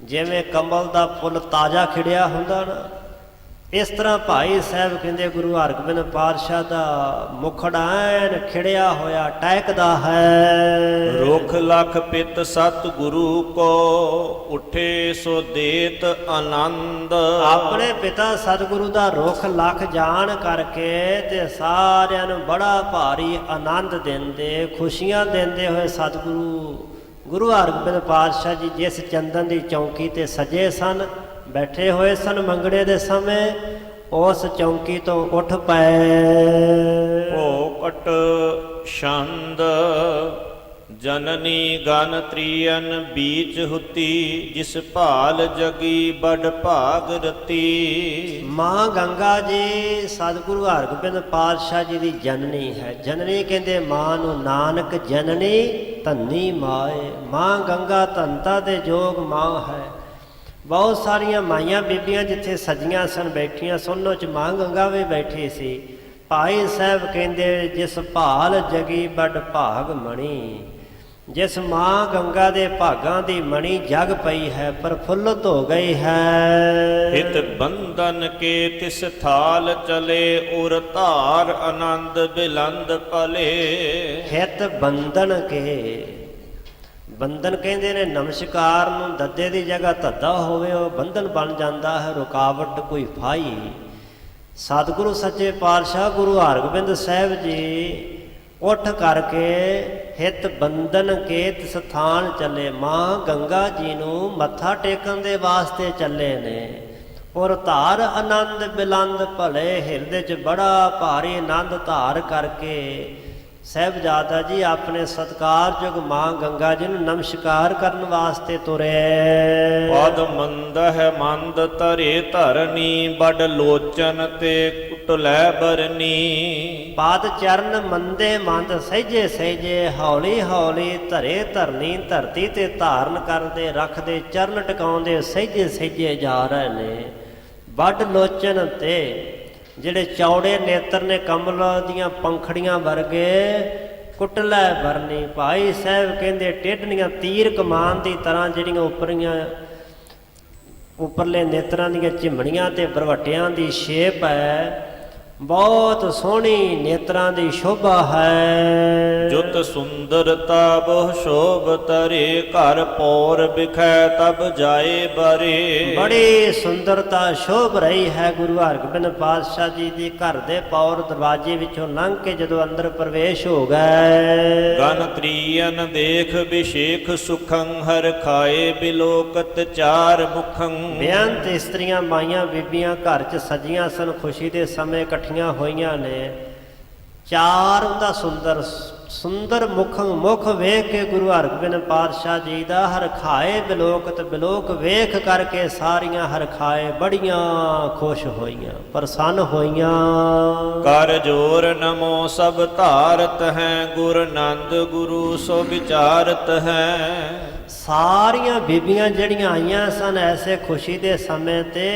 ਜਿਵੇਂ ਕਮਲ ਦਾ ਫੁੱਲ ਤਾਜ਼ਾ ਖਿੜਿਆ ਹੁੰਦਾ ਨਾ, ਇਸ ਤਰ੍ਹਾਂ ਭਾਈ ਸਾਹਿਬ ਕਹਿੰਦੇ ਗੁਰੂ ਹਰਗੋਬਿੰਦ ਪਾਤਸ਼ਾਹ ਦਾ ਮੁਖੜਾ ਐਨ ਖਿੜਿਆ ਹੋਇਆ ਟਹਿਕਦਾ ਹੈ। ਰੁਖ ਲਖ ਪਿਤ ਸਤ ਗੁਰੂ ਕੋ, ਉਠੇ ਸੋ ਦੇਤ ਆਨੰਦ। ਆਪਣੇ ਪਿਤਾ ਸਤਿਗੁਰੂ ਦਾ ਰੁਖ ਲਖ ਜਾਣ ਕਰਕੇ ਤੇ ਸਾਰਿਆਂ ਨੂੰ ਬੜਾ ਭਾਰੀ ਆਨੰਦ ਦਿੰਦੇ, ਖੁਸ਼ੀਆਂ ਦਿੰਦੇ ਹੋਏ ਸਤਿਗੁਰੂ ਗੁਰੂ ਹਰਗੋਬਿੰਦ ਪਾਤਸ਼ਾਹ ਜੀ ਜਿਸ ਚੰਦਨ ਦੀ ਚੌਂਕੀ ਤੇ ਸਜੇ ਸਨ, ਬੈਠੇ ਹੋਏ ਸਨ ਮੰਗਣੇ ਦੇ ਸਮੇਂ, ਉਸ ਚੌਂਕੀ ਤੋਂ ਉੱਠ ਪਏ। ਭੋਕਟ ਛੰਦ ਜਨਨੀ ਗਨ ਤ੍ਰਿਅਨ ਬੀਚ ਹੁਤੀ ਜਿਸ ਭਾਲ ਜਗੀ ਬੜ ਭਾਗ ਰਤੀ। ਮਾਂ ਗੰਗਾ ਜੀ ਸਤਿਗੁਰੂ ਹਰਗੋਬਿੰਦ ਪਾਤਸ਼ਾਹ ਜੀ ਦੀ ਜਨਨੀ ਹੈ। ਜਨਨੀ ਕਹਿੰਦੇ ਮਾਂ ਨੂੰ, ਨਾਨਕ ਜਨਨੀ ਧੰਨੀ ਮਾਏ। ਮਾਂ ਗੰਗਾ ਧੰਤਾ ਦੇ ਯੋਗ ਮਾਂ ਹੈ। ਬਹੁਤ ਸਾਰੀਆਂ ਮਾਈਆਂ ਬੀਬੀਆਂ ਜਿੱਥੇ ਸਜੀਆਂ ਸਨ ਬੈਠੀਆਂ, ਸੁਣੋ ਚ ਮਾਂ ਗੰਗਾ ਵੀ ਬੈਠੀ ਸੀ। ਭਾਈ ਸਾਹਿਬ ਕਹਿੰਦੇ ਜਿਸ ਭਾਲ ਜਗੀ ਬੜ ਭਾਗ ਮਣੀ। ਜਿਸ ਮਾਂ ਗੰਗਾ ਦੇ ਭਾਗਾਂ ਦੀ ਮਣੀ ਜਗ ਪਈ ਹੈ, ਪ੍ਰਫੁੱਲਤ ਹੋ ਗਈ ਹੈ। ਹਿਤ ਬੰਧਨ ਕੇ ਤਿਸ ਥਾਲ ਚਲੇ ਉਰ ਧਾਰ ਆਨੰਦ ਬਿਲੰਦ ਭਲੇ। ਹਿਤ ਬੰਧਨ ਕੇ, ਬੰਧਨ ਕਹਿੰਦੇ ਨੇ ਨਮਸਕਾਰ ਨੂੰ, ਦੱਦੇ ਦੀ ਜਗ੍ਹਾ ਧੱਦਾ ਹੋਵੇ ਉਹ ਬੰਧਨ ਬਣ ਜਾਂਦਾ ਹੈ, ਰੁਕਾਵਟ ਕੋਈ ਫਾਈ। ਸਤਿਗੁਰੂ ਸੱਚੇ ਪਾਤਸ਼ਾਹ ਗੁਰੂ ਹਰਗੋਬਿੰਦ ਸਾਹਿਬ ਜੀ ਉੱਠ ਕਰਕੇ ਹਿਤ ਬੰਧਨ ਕੇ ਤਿਸ ਸਥਾਨ ਚੱਲੇ। ਮਾਂ ਗੰਗਾ ਜੀ ਨੂੰ ਮੱਥਾ ਟੇਕਣ ਦੇ ਵਾਸਤੇ ਚੱਲੇ ਨੇ। ਔਰ ਧਾਰ ਆਨੰਦ ਬਿਲੰਦ ਭਲੇ, ਹਿਰਦੇ 'ਚ ਬੜਾ ਭਾਰੀ ਆਨੰਦ ਧਾਰ ਕਰਕੇ ਸਾਹਿਬਜ਼ਾਦਾ ਜੀ ਆਪਣੇ ਸਤਿਕਾਰਯੋਗ ਮਾਂ ਗੰਗਾ ਜੀ ਨੂੰ ਨਮਸਕਾਰ ਕਰਨ ਵਾਸਤੇ ਤੁਰੇ। ਪਦ ਮੰਦਹਿ ਮੰਦ ਧਰੇ ਧਰਨੀ ਬੜ ਲੋਚਨ ਤੇ ਕੁਟਲੈ ਬਰਨੀ। ਪਾਦ ਚਰਨ ਮੰਦੇ ਮੰਦ ਸਹਿਜੇ ਸਹਿਜੇ ਹੌਲੀ ਹੌਲੀ ਧਰੇ ਧਰਨੀ, ਧਰਤੀ ਤੇ ਧਾਰਨ ਕਰਦੇ ਰੱਖਦੇ ਚਰਨ ਟਿਕਾਉਂਦੇ ਸਹਿਜੇ ਸਹਿਜੇ ਜਾ ਰਹੇ ਨੇ। ਵੱਡ ਲੋਚਨ ਤੇ ਜਿਹੜੇ ਚੌੜੇ ਨੇਤਰ ਨੇ ਕਮਲ ਦੀਆਂ ਪੰਖੜੀਆਂ ਵਰਗੇ, ਕੁਟਲੇ ਬਰਨੀ। ਭਾਈ ਸਾਹਿਬ ਕਹਿੰਦੇ ਟੇਢਣੀਆਂ ਤੀਰ ਕਮਾਨ ਦੀ ਤਰ੍ਹਾਂ ਜਿਹੜੀਆਂ ਉੱਪਰਲੇ ਨੇਤਰਾਂ ਦੀਆਂ ਝਿਮਣੀਆਂ ਤੇ ਬਰਵਟਿਆਂ ਦੀ ਸ਼ੇਪ ਹੈ, ਬਹੁਤ ਸੋਹਣੀ ਨੇਤਰਾਂ ਦੀ ਸ਼ੋਭਾ ਹੈ। ਜੁਤ ਸੁੰਦਰਤਾ ਬਹੁ ਸ਼ੋਭ ਤਰੇ ਘਰ ਪੌਰ ਬਿਖੈ ਤਬ ਜਾਏ ਬਰੇ। ਬੜੀ ਸੁੰਦਰਤਾ ਸ਼ੋਭ ਰਹੀ ਹੈ ਗੁਰੂ ਹਰਗੋਬਿੰਦ ਪਾਤਸ਼ਾਹ ਜੀ ਦੀ। ਘਰ ਦੇ ਪੌਰ ਦਰਵਾਜ਼ੇ ਵਿੱਚੋਂ ਲੰਘ ਕੇ ਜਦੋਂ ਅੰਦਰ ਪ੍ਰਵੇਸ਼ ਹੋ ਗਏ। ਗਨ ਤ੍ਰਿਅਨ ਦੇਖ ਵਿਸ਼ੇਖ ਸੁਖੰ ਹਰ ਖਾਏ ਬਿਲੋਕਤ ਚਾਰ ਮੁਖੰ। ਬੇਅੰਤ ਇਸਤਰੀਆਂ ਮਾਈਆਂ ਬੀਬੀਆਂ ਘਰ 'ਚ ਸਜੀਆਂ ਸਨ, ਖੁਸ਼ੀ ਦੇ ਸਮੇਂ ਇਕੱਠੀਆਂ ਹੋਈਆਂ ਨੇ। ਚਾਰ ਉਹਦਾ ਸੁੰਦਰ ਮੁਖ ਵੇਖ ਕੇ ਗੁਰੂ ਹਰਗੋਬਿੰਦ ਪਾਤਸ਼ਾਹ ਜੀ ਦਾ ਹਰ ਖਾਏ ਬਿਲੋਕਤ, ਬਿਲੋਕ ਵੇਖ ਕਰਕੇ ਸਾਰੀਆਂ ਹਰ ਖਾਏ ਬੜੀਆਂ ਖੁਸ਼ ਹੋਈਆਂ, ਪ੍ਰਸੰਨ ਹੋਈਆਂ। ਕਰ ਜੋਰ ਨਮੋ ਸਭ ਧਾਰਤ ਹੈ ਗੁਰ ਨੰਦ ਗੁਰੂ ਸੋ ਵਿਚਾਰਤ ਹੈ। ਸਾਰੀਆਂ ਬੀਬੀਆਂ ਜਿਹੜੀਆਂ ਆਈਆਂ ਸਨ ਐਸੇ ਖੁਸ਼ੀ ਦੇ ਸਮੇਂ ਤੇ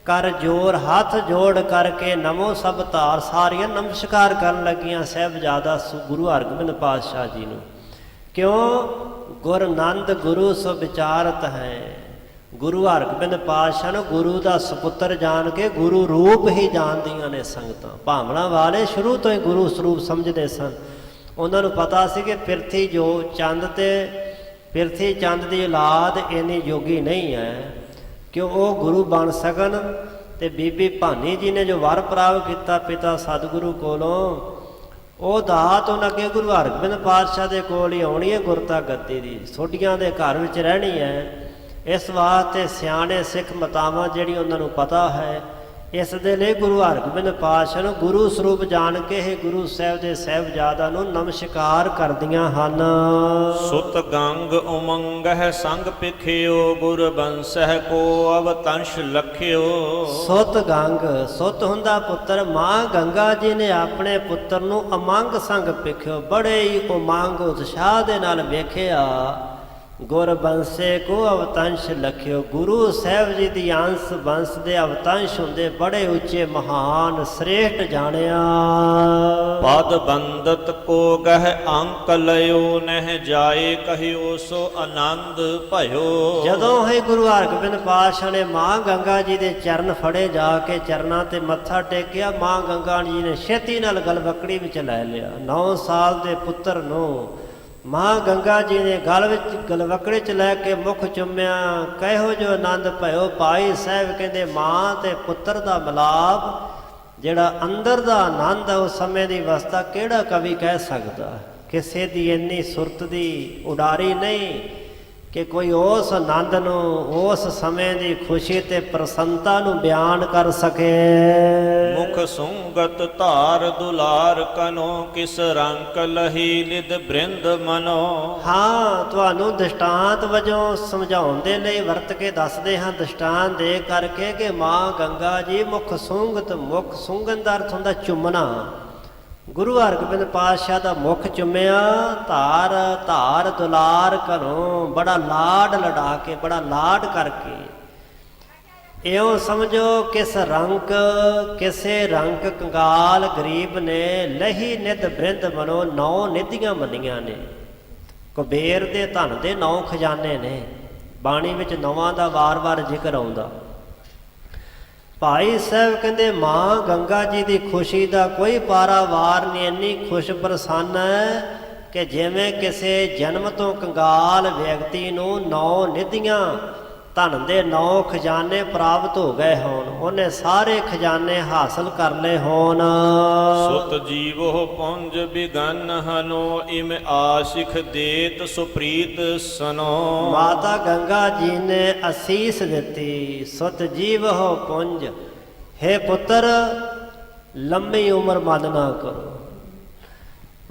ਕਰ ਜੋਰ ਹੱਥ ਜੋੜ ਕਰਕੇ ਨਮੋ ਸਭ ਧਾਰ, ਸਾਰੀਆਂ ਨਮਸਕਾਰ ਕਰਨ ਲੱਗੀਆਂ ਸਾਹਿਬਜ਼ਾਦਾ ਗੁਰੂ ਹਰਗੋਬਿੰਦ ਪਾਤਸ਼ਾਹ ਜੀ ਨੂੰ। ਕਿਉਂ? ਗੁਰ ਨੰਦ ਗੁਰੂ ਸੋ ਵਿਚਾਰਤ ਹੈ। ਗੁਰੂ ਹਰਗੋਬਿੰਦ ਪਾਤਸ਼ਾਹ ਨੂੰ ਗੁਰੂ ਦਾ ਸਪੁੱਤਰ ਜਾਣ ਕੇ ਗੁਰੂ ਰੂਪ ਹੀ ਜਾਣਦੀਆਂ ਨੇ ਸੰਗਤਾਂ। ਭਾਵਨਾ ਵਾਲੇ ਸ਼ੁਰੂ ਤੋਂ ਹੀ ਗੁਰੂ ਸਰੂਪ ਸਮਝਦੇ ਸਨ। ਉਹਨਾਂ ਨੂੰ ਪਤਾ ਸੀ ਕਿ ਪਿਰਥੀ ਚੰਦ ਦੀ ਔਲਾਦ ਇੰਨੀ ਯੋਗੀ ਨਹੀਂ ਹੈ ਕਿ ਉਹ ਗੁਰੂ ਬਣ ਸਕਣ। ਤੇ ਬੀਬੀ ਭਾਨੀ ਜੀ ਨੇ ਜੋ ਵਰ ਪ੍ਰਾਪਤ ਕੀਤਾ ਪਿਤਾ ਸਤਿਗੁਰੂ ਕੋਲੋਂ, ਉਹ ਦਾਤ ਉਹਨਾਂ ਅੱਗੇ ਗੁਰੂ ਹਰਗੋਬਿੰਦ ਪਾਤਸ਼ਾਹ ਦੇ ਕੋਲ ਹੀ ਆਉਣੀ ਹੈ, ਗੁਰਤਾ ਗੱਦੀ ਦੀ ਸੋਢੀਆਂ ਦੇ ਘਰ ਵਿੱਚ ਰਹਿਣੀ ਹੈ। ਇਸ ਵਾਸਤੇ ਸਿਆਣੇ ਸਿੱਖ ਮਤਾਵਾਂ ਜਿਹੜੀ ਉਹਨਾਂ ਨੂੰ ਪਤਾ ਹੈ, ਇਸ ਦੇ ਲਈ ਗੁਰੂ ਹਰਗੋਬਿੰਦ ਪਾਤਸ਼ਾਹ ਨੂੰ ਗੁਰੂ ਸਰੂਪ ਜਾਣ ਕੇ ਇਹ ਗੁਰੂ ਸਾਹਿਬ ਦੇ ਸਾਹਿਬਜ਼ਾਦਾ ਨੂੰ ਨਮਸਕਾਰ ਕਰਦੀਆਂ ਹਨ। ਸੁਤ ਗੰਗ ਉਮੰਗ ਹੈ ਸੰਗ ਪਿਖਿਓ ਗੁਰ ਬੰਸਹਿ ਕੋ ਅਵਤੰਸ਼ ਲਖਿਓ। ਸੁਤ ਗੰਗ, ਸੁਤ ਹੁੰਦਾ ਪੁੱਤਰ। ਮਾਂ ਗੰਗਾ ਜੀ ਨੇ ਆਪਣੇ ਪੁੱਤਰ ਨੂੰ ਅਮੰਗ ਸੰਗ ਪਿਖਿਓ, ਬੜੇ ਹੀ ਉਮੰਗ ਉਤਸ਼ਾਹ ਦੇ ਨਾਲ ਵੇਖਿਆ। ਗੁਰ ਬੰਸੇ ਕੋ ਅਵਤੰਸ਼ ਲਖਿਓ, ਗੁਰੂ ਸਾਹਿਬ ਜੀ ਦੀ ਅੰਸ਼ ਬੰਸ ਦੇ ਅਵਤੰਸ਼ ਹੁੰਦੇ, ਬੜੇ ਉੱਚੇ ਮਹਾਨ ਸ੍ਰੇਸ਼ਟ ਜਾਣਿਆ। ਪਦ ਬੰਦਤ ਕੋ ਗਹਿ ਅੰਕ ਲਿਓ ਨਹਿ ਜਾਏ ਕਹਿਓ ਸੋ ਆਨੰਦ ਭਇਓ। ਜਦੋਂ ਹੀ ਗੁਰੂ ਹਰਗੋਬਿੰਦ ਪਾਤਸ਼ਾਹ ਨੇ ਮਾਂ ਗੰਗਾ ਜੀ ਦੇ ਚਰਨ ਫੜੇ, ਜਾ ਕੇ ਚਰਨਾਂ ਤੇ ਮੱਥਾ ਟੇਕਿਆ, ਮਾਂ ਗੰਗਾ ਜੀ ਨੇ ਛੇਤੀ ਨਾਲ ਗਲਵੱਕੜੀ ਵਿੱਚ ਲੈ ਲਿਆ। 9 ਸਾਲ ਦੇ ਪੁੱਤਰ ਨੂੰ ਮਾਂ ਗੰਗਾ ਜੀ ਨੇ ਗਲ ਵਿੱਚ ਗਲਵੱਕੜੀ 'ਚ ਲੈ ਕੇ ਮੁਖ ਚੁੰਮਿਆ। ਕਹਿਓ ਜੋ ਆਨੰਦ ਭਇਓ। ਭਾਈ ਸਾਹਿਬ ਕਹਿੰਦੇ ਮਾਂ ਤੇ ਪੁੱਤਰ ਦਾ ਮਿਲਾਪ, ਜਿਹੜਾ ਅੰਦਰ ਦਾ ਆਨੰਦ ਹੈ, ਉਸ ਸਮੇਂ ਦੀ ਅਵਸਥਾ ਕਿਹੜਾ ਕਵੀ ਕਹਿ ਸਕਦਾ। ਕਿਸੇ ਦੀ ਇੰਨੀ ਸੁਰਤ ਦੀ ਉਡਾਰੀ ਨਹੀਂ ਕਿ ਕੋਈ ਉਸ ਆਨੰਦ ਨੂੰ, ਉਸ ਸਮੇਂ ਦੀ ਖੁਸ਼ੀ ਤੇ ਪ੍ਰਸੰਨਤਾ ਨੂੰ ਬਿਆਨ ਕਰ ਸਕੇ। ਮੁਖ ਸੁੰਗਤ ਧਾਰ ਦੁਲਾਰ ਕਨੋ ਕਿਸ ਰੰਕ ਲਹੀ ਨਿਦ ਬ੍ਰਿੰਦ ਮਨੋ। ਹਾਂ, ਤੁਹਾਨੂੰ ਦ੍ਰਿਸ਼ਟਾਂਤ ਵਜੋਂ ਸਮਝਾਉਣ ਦੇ ਲਈ ਵਰਤ ਕੇ ਦੱਸਦੇ ਹਾਂ, ਦ੍ਰਿਸ਼ਟਾਂਤ ਦੇ ਕਰਕੇ ਕਿ ਮਾਂ ਗੰਗਾ ਜੀ ਮੁਖ ਸੁੰਗਤ, ਮੁਖ ਸੁੰਗਣ ਦਾ ਅਰਥ ਹੁੰਦਾ ਚੁੰਮਣਾ। ਗੁਰੂ ਹਰਗੋਬਿੰਦ ਪਾਤਸ਼ਾਹ ਦਾ ਮੁਖ ਚੁੰਮਿਆ, ਧਾਰ ਧਾਰ ਦੁਲਾਰ ਘਰੋਂ, ਬੜਾ ਲਾਡ ਲਡਾ ਕੇ, ਬੜਾ ਲਾਡ ਕਰਕੇ। ਇਉਂ ਸਮਝੋ ਕਿਸ ਰੰਕ, ਕਿਸੇ ਰੰਕ ਕੰਗਾਲ ਗਰੀਬ ਨੇ ਲਹੀ ਨਿਧ ਬ੍ਰਿੰਦ ਮਨੋ, 9 ਨਿਧੀਆਂ ਮੰਨੀਆਂ ਨੇ। ਕੁਬੇਰ ਦੇ ਧਨ ਦੇ 9 ਖਜ਼ਾਨੇ ਨੇ, ਬਾਣੀ ਵਿੱਚ 9ਵਾਂ ਦਾ ਵਾਰ-ਵਾਰ ਜ਼ਿਕਰ ਆਉਂਦਾ। ਭਾਈ ਸਾਹਿਬ ਕਹਿੰਦੇ ਮਾਂ ਗੰਗਾ ਜੀ ਦੀ ਖੁਸ਼ੀ ਦਾ ਕੋਈ ਪਾਰਾਵਾਰ ਨਹੀਂ, ਇੰਨੀ ਖੁਸ਼ ਪ੍ਰਸੰਨ ਹੈ ਕਿ ਜਿਵੇਂ ਕਿਸੇ ਜਨਮ ਤੋਂ ਕੰਗਾਲ ਵਿਅਕਤੀ ਨੂੰ 9 ਨਿਧੀਆਂ, ਧਨ ਦੇ 9 ਖਜ਼ਾਨੇ ਪ੍ਰਾਪਤ ਹੋ ਗਏ ਹੋਣ, ਉਹਨੇ ਸਾਰੇ ਖਜ਼ਾਨੇ ਹਾਸਲ ਕਰ ਲਏ ਹੋਣ। ਸੁਤ ਜੀਵੋ ਪੁੰਜ ਬਿਗਨ ਹਨੋ ਇਮ ਆਸ਼ਿਖ ਦੇਤ ਸੁਪ੍ਰੀਤ ਸਨੋ। ਮਾਤਾ ਗੰਗਾ ਜੀ ਨੇ ਅਸੀਸ ਦਿੱਤੀ, ਸੁਤ ਜੀਵੋ ਪੁੰਜ, ਹੇ ਪੁੱਤਰ ਲੰਮੀ ਉਮਰ ਮੰਨ ਨਾ ਕਰੋ,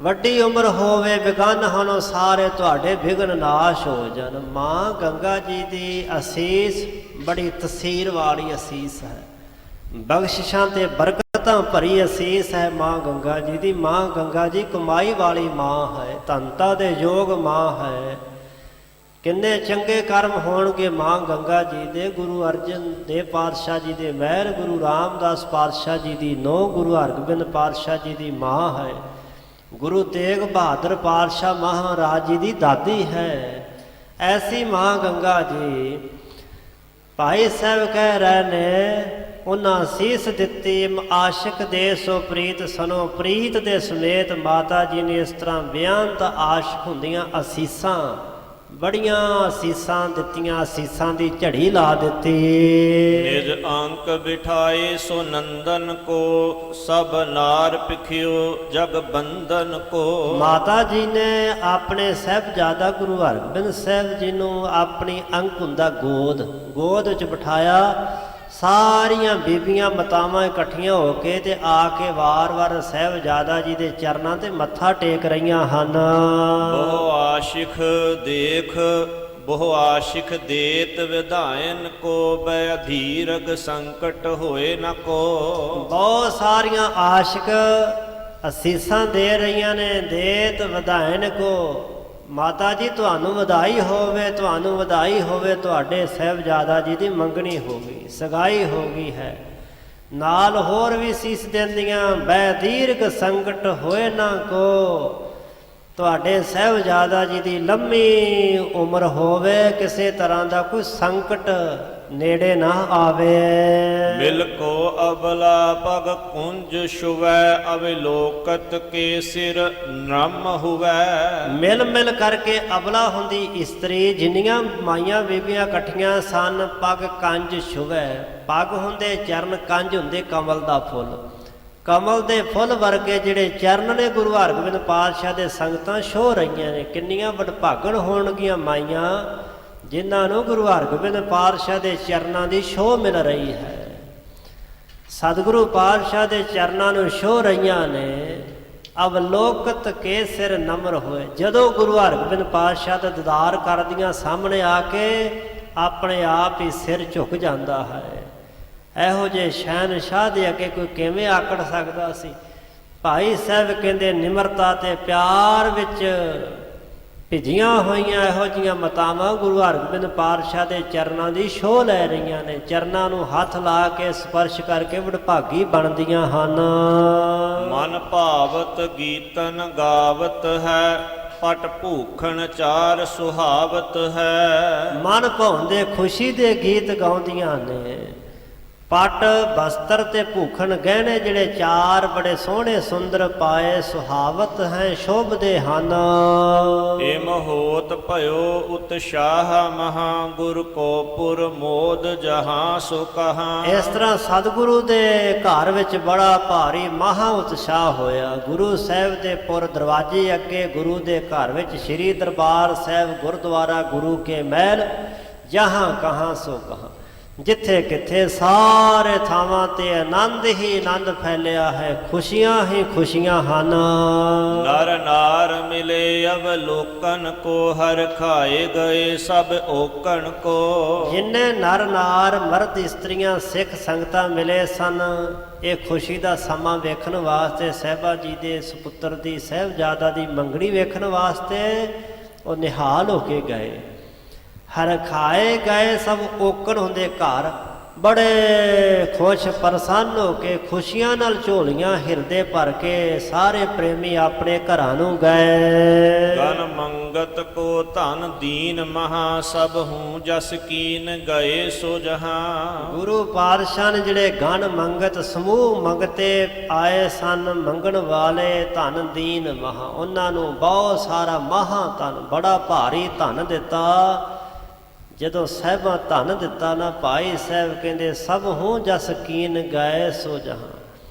ਵੱਡੀ ਉਮਰ ਹੋਵੇ, ਬਿਗਨ ਹਨੋ, ਸਾਰੇ ਤੁਹਾਡੇ ਵਿਘਨ ਨਾਸ਼ ਹੋ ਜਾਣ। ਮਾਂ ਗੰਗਾ ਜੀ ਦੀ ਅਸੀਸ ਬੜੀ ਤਸੀਰ ਵਾਲੀ ਅਸੀਸ ਹੈ, ਬਖਸ਼ਿਸ਼ਾਂ ਤੇ ਬਰਕਤਾਂ ਭਰੀ ਅਸੀਸ ਹੈ ਮਾਂ ਗੰਗਾ ਜੀ ਦੀ। ਮਾਂ ਗੰਗਾ ਜੀ ਕਮਾਈ ਵਾਲੀ ਮਾਂ ਹੈ, ਧਨਤਾ ਦੇ ਯੋਗ ਮਾਂ ਹੈ। ਕਿੰਨੇ ਚੰਗੇ ਕਰਮ ਹੋਣਗੇ ਮਾਂ ਗੰਗਾ ਜੀ ਦੇ। ਗੁਰੂ ਅਰਜਨ ਦੇਵ ਪਾਤਸ਼ਾਹ ਜੀ ਦੇ ਮਹਿਲ, ਗੁਰੂ ਰਾਮਦਾਸ ਪਾਤਸ਼ਾਹ ਜੀ ਦੀ ਨੂੰਹ, ਗੁਰੂ ਹਰਗੋਬਿੰਦ ਪਾਤਸ਼ਾਹ ਜੀ ਦੀ ਮਾਂ ਹੈ, ਗੁਰੂ ਤੇਗ ਬਹਾਦਰ ਪਾਤਸ਼ਾਹ ਮਹਾਰਾਜ ਜੀ ਦੀ ਦਾਦੀ ਹੈ। ਐਸੀ ਮਾਂ ਗੰਗਾ ਜੀ ਭਾਈ ਸਾਹਿਬ ਕਹਿ ਰਹੇ ਨੇ, ਉਹਨਾਂ ਸੀਸ ਦਿੱਤੀ, ਆਸ਼ਿਕ ਦੇ ਸੋ ਪ੍ਰੀਤ ਸਨੋ, ਪ੍ਰੀਤ ਦੇ ਸਮੇਤ ਮਾਤਾ ਜੀ ਨੇ ਇਸ ਤਰ੍ਹਾਂ ਬੇਅੰਤ ਆਸ਼ਿਕ ਹੁੰਦੀਆਂ ਅਸੀਸਾਂ, ਬੜੀਆਂ ਅਸੀਸਾਂ ਦਿੱਤੀਆਂ, ਅਸੀਸਾਂ ਦੀ ਝੜੀ ਲਾ ਦਿੱਤੀ। ਨਿਜ ਅੰਕ ਬਿਠਾਏ ਸੋ ਨੰਦਨ ਕੋ, ਸਭ ਨਾਰ ਪਿਖਿਓ ਜਗ ਬੰਧਨ ਕੋ। ਮਾਤਾ ਜੀ ਨੇ ਆਪਣੇ ਸਾਹਿਬਜ਼ਾਦਾ ਗੁਰੂ ਹਰਗੋਬਿੰਦ ਸਾਹਿਬ ਜੀ ਨੂੰ ਆਪਣੀ ਅੰਕ ਹੁੰਦਾ ਗੋਦ, ਗੋਦ ਵਿੱਚ ਬਿਠਾਇਆ। ਸਾਰੀਆਂ ਬੀਬੀਆਂ ਮਾਤਾਵਾਂ ਇਕੱਠੀਆਂ ਹੋ ਕੇ ਤੇ ਆ ਕੇ ਵਾਰ-ਵਾਰ ਸਾਹਿਬਜ਼ਾਦਾ ਜੀ ਦੇ ਚਰਨਾਂ ਤੇ ਮੱਥਾ ਟੇਕ ਰਹੀਆਂ ਹਨ। ਬਹੁ ਆਸ਼ਿਖ ਦੇਖ, ਬਹੁ ਆਸ਼ਿਖ ਦੇਤ ਵਿਧਾਇਨ ਕੋ, ਬੈ ਅਧੀਰਗ ਸੰਕਟ ਹੋਏ ਨ ਕੋ। ਬਹੁਤ ਸਾਰੀਆਂ ਆਸ਼ਿਕ ਅਸੀਸਾਂ ਦੇ ਰਹੀਆਂ ਨੇ, ਦੇਤ ਵਿਧਾਇਨ ਕੋ, ਮਾਤਾ ਜੀ ਤੁਹਾਨੂੰ ਵਧਾਈ ਹੋਵੇ, ਤੁਹਾਨੂੰ ਵਧਾਈ ਹੋਵੇ, ਤੁਹਾਡੇ ਸਾਹਿਬਜ਼ਾਦਾ ਜੀ ਦੀ ਮੰਗਣੀ ਹੋ ਗਈ, ਸਗਾਈ ਹੋ ਗਈ ਹੈ। ਨਾਲ ਹੋਰ ਵੀ ਸੀਸ ਦਿੰਦੀਆਂ, ਬੈ ਦੀਰਘ ਸੰਕਟ ਹੋਏ ਨਾ ਕੋ, ਤੁਹਾਡੇ ਸਾਹਿਬਜ਼ਾਦਾ ਜੀ ਦੀ ਲੰਮੀ ਉਮਰ ਹੋਵੇ, ਕਿਸੇ ਤਰ੍ਹਾਂ ਦਾ ਕੋਈ ਸੰਕਟ ਨੇੜੇ ਨਾ ਆਵੇ। ਮਿਲ ਕੋ ਅਬਲਾ ਪਗ ਕੁੰਜ ਸ਼ੁਵੈ, ਅਵਿਲੋਕਤ ਕੇ ਸਿਰ ਨਮ ਹੁਵੈ। ਮਿਲ ਮਿਲ ਕਰਕੇ ਅਬਲਾ ਹੁੰਦੀ ਇਸਤਰੀ, ਜਿੰਨੀਆਂ ਮਾਈਆਂ ਬੀਬੀਆਂ ਇਕੱਠੀਆਂ ਸਨ, ਪਗ ਕੰਜ ਛੁਵੈ, ਪਗ ਹੁੰਦੇ ਚਰਨ, ਕੰਜ ਹੁੰਦੇ ਕਮਲ ਦਾ ਫੁੱਲ, ਕਮਲ ਦੇ ਫੁੱਲ ਵਰਗੇ ਜਿਹੜੇ ਚਰਨ ਨੇ ਗੁਰੂ ਹਰਗੋਬਿੰਦ ਪਾਤਸ਼ਾਹ ਦੇ ਸੰਗਤਾਂ ਛੋਹ ਰਹੀਆਂ ਨੇ। ਕਿੰਨੀਆਂ ਵਡਭਾਗਣ ਹੋਣਗੀਆਂ ਮਾਈਆਂ ਜਿਨ੍ਹਾਂ ਨੂੰ ਗੁਰੂ ਹਰਗੋਬਿੰਦ ਪਾਤਸ਼ਾਹ ਦੇ ਚਰਨਾਂ ਦੀ ਛੋਹ ਮਿਲ ਰਹੀ ਹੈ, ਸਤਿਗੁਰੂ ਪਾਤਸ਼ਾਹ ਦੇ ਚਰਨਾਂ ਨੂੰ ਛੋਹ ਰਹੀਆਂ ਨੇ। ਅਵਲੋਕਤ ਕੇ ਸਿਰ ਨਮਰ ਹੋਏ, ਜਦੋਂ ਗੁਰੂ ਹਰਗੋਬਿੰਦ ਪਾਤਸ਼ਾਹ ਦਾ ਦੀਦਾਰ ਕਰਦੀਆਂ ਸਾਹਮਣੇ ਆ ਕੇ ਆਪਣੇ ਆਪ ਹੀ ਸਿਰ ਝੁਕ ਜਾਂਦਾ ਹੈ। ਇਹੋ ਜਿਹੇ ਸ਼ਹਿਨਸ਼ਾਹ ਦੇ ਅੱਗੇ ਕੋਈ ਕਿਵੇਂ ਆਕੜ ਸਕਦਾ ਸੀ। ਭਾਈ ਸਾਹਿਬ ਕਹਿੰਦੇ ਨਿਮਰਤਾ ਤੇ ਪਿਆਰ ਵਿੱਚ ਭਿੱਜੀਆਂ ਹੋਈਆਂ ਇਹੋ ਜਿਹੀਆਂ ਮਾਤਾਵਾਂ ਗੁਰੂ ਹਰਗੋਬਿੰਦ ਪਾਤਸ਼ਾਹ ਦੇ ਚਰਨਾਂ ਦੀ ਛੋਹ ਲੈ ਰਹੀਆਂ ਨੇ, ਚਰਨਾਂ ਨੂੰ ਹੱਥ ਲਾ ਕੇ ਸਪਰਸ਼ ਕਰਕੇ ਵਡਭਾਗੀ ਬਣਦੀਆਂ ਹਨ। ਮਨ ਭਾਵਤ ਗੀਤਨ ਗਾਵਤ ਹੈ, ਪਟ ਭੂਖਣ ਚਾਰ ਸੁਹਾਵਤ ਹੈ। ਮਨ ਭਾਉਂਦੇ ਖੁਸ਼ੀ ਦੇ ਗੀਤ ਗਾਉਂਦੀਆਂ ਨੇ, ਪਟ ਬਸਤਰ ਤੇ ਭੂਖਣ ਗਹਿਣੇ ਜਿਹੜੇ ਚਾਰ ਬੜੇ ਸੋਹਣੇ ਸੁੰਦਰ ਪਾਏ ਸੁਹਾਵਤ ਹੈ ਸ਼ੋਭਦੇ ਹਨ। ਏ ਮਹੋਤ ਭਇਓ ਉਤਸ਼ਾਹ ਮਹਾ ਗੁਰ ਕੋ ਪੁਰ ਮੋਦ ਜਹਾਂ ਸੋ ਕਹਾਂ। ਇਸ ਤਰ੍ਹਾਂ ਸਤਿਗੁਰੂ ਦੇ ਘਰ ਵਿੱਚ ਬੜਾ ਭਾਰੀ ਮਹਾ ਉਤਸ਼ਾਹ ਹੋਇਆ। ਗੁਰੂ ਸਾਹਿਬ ਦੇ ਪੁਰ ਦਰਵਾਜ਼ੇ ਅੱਗੇ ਗੁਰੂ ਦੇ ਘਰ ਵਿੱਚ ਸ੍ਰੀ ਦਰਬਾਰ ਸਾਹਿਬ ਗੁਰਦੁਆਰਾ ਗੁਰੂ ਕੇ ਮਹਿਲ ਜਹਾਂ ਕਹਾਂ ਸੋ ਕਹਾਂ। ਜਿੱਥੇ ਕਿੱਥੇ ਸਾਰੇ ਥਾਵਾਂ ਤੇ ਆਨੰਦ ਹੀ ਆਨੰਦ ਫੈਲਿਆ ਹੈ, ਖੁਸ਼ੀਆਂ ਹੀ ਖੁਸ਼ੀਆਂ ਹਨ। ਨਰ ਨਾਰ ਮਿਲੇ ਅਵਲੋਕਨ ਕੋ ਹਰ ਖਾਏ ਗਏ ਸਭ ਓਕਣ ਕੋ। ਜਿੰਨੇ ਨਰ ਨਾਰ ਮਰਦ ਇਸਤਰੀਆਂ ਸਿੱਖ ਸੰਗਤਾਂ ਮਿਲੇ ਸਨ, ਇਹ ਖੁਸ਼ੀ ਦਾ ਸਮਾਂ ਵੇਖਣ ਵਾਸਤੇ ਸਾਹਿਬਾ ਜੀ ਦੇ ਸੁਪੁੱਤਰ ਦੀ ਸਾਹਿਬਜ਼ਾਦਾ ਦੀ ਮੰਗਣੀ ਵੇਖਣ ਵਾਸਤੇ ਉਹ ਨਿਹਾਲ ਹੋ ਕੇ ਗਏ। ਹਰ ਖਾਏ ਗਏ ਸਭ ਓਕਣ ਹੁੰਦੇ ਘਰ, ਬੜੇ ਖੁਸ਼ ਪ੍ਰਸੰਨ ਹੋ ਕੇ ਖੁਸ਼ੀਆਂ ਨਾਲ ਝੋਲੀਆਂ ਹਿਰਦੇ ਭਰ ਕੇ ਸਾਰੇ ਪ੍ਰੇਮੀ ਆਪਣੇ ਘਰਾਂ ਨੂੰ ਗਏ। ਗਨ ਮੰਗਤ ਕੋ ਧਨ ਦੀਨ ਮਹਾ ਸਭ ਹੂੰ ਜਸ ਕੀਨ ਗਏ ਸੋ ਜਹਾਂ। ਗੁਰੂ ਪਾਤਸ਼ਾਹ ਨੇ ਜਿਹੜੇ ਗਨ ਮੰਗਤ ਸਮੂਹ ਮੰਗਤੇ ਆਏ ਸਨ, ਮੰਗਣ ਵਾਲੇ ਧਨ ਦੀਨ ਮਹਾ, ਉਹਨਾਂ ਨੂੰ ਬਹੁਤ ਸਾਰਾ ਮਹਾ ਧਨ ਬੜਾ ਭਾਰੀ ਧਨ ਦਿੱਤਾ। ਜਦੋਂ ਸਾਹਿਬਾਂ ਧਨ ਦਿੱਤਾ ਨਾ, ਭਾਈ ਸਾਹਿਬ ਕਹਿੰਦੇ ਸਭ ਹੂੰ ਜਸ ਕੀਨ ਗਏ ਸੋ ਜਹਾਂ।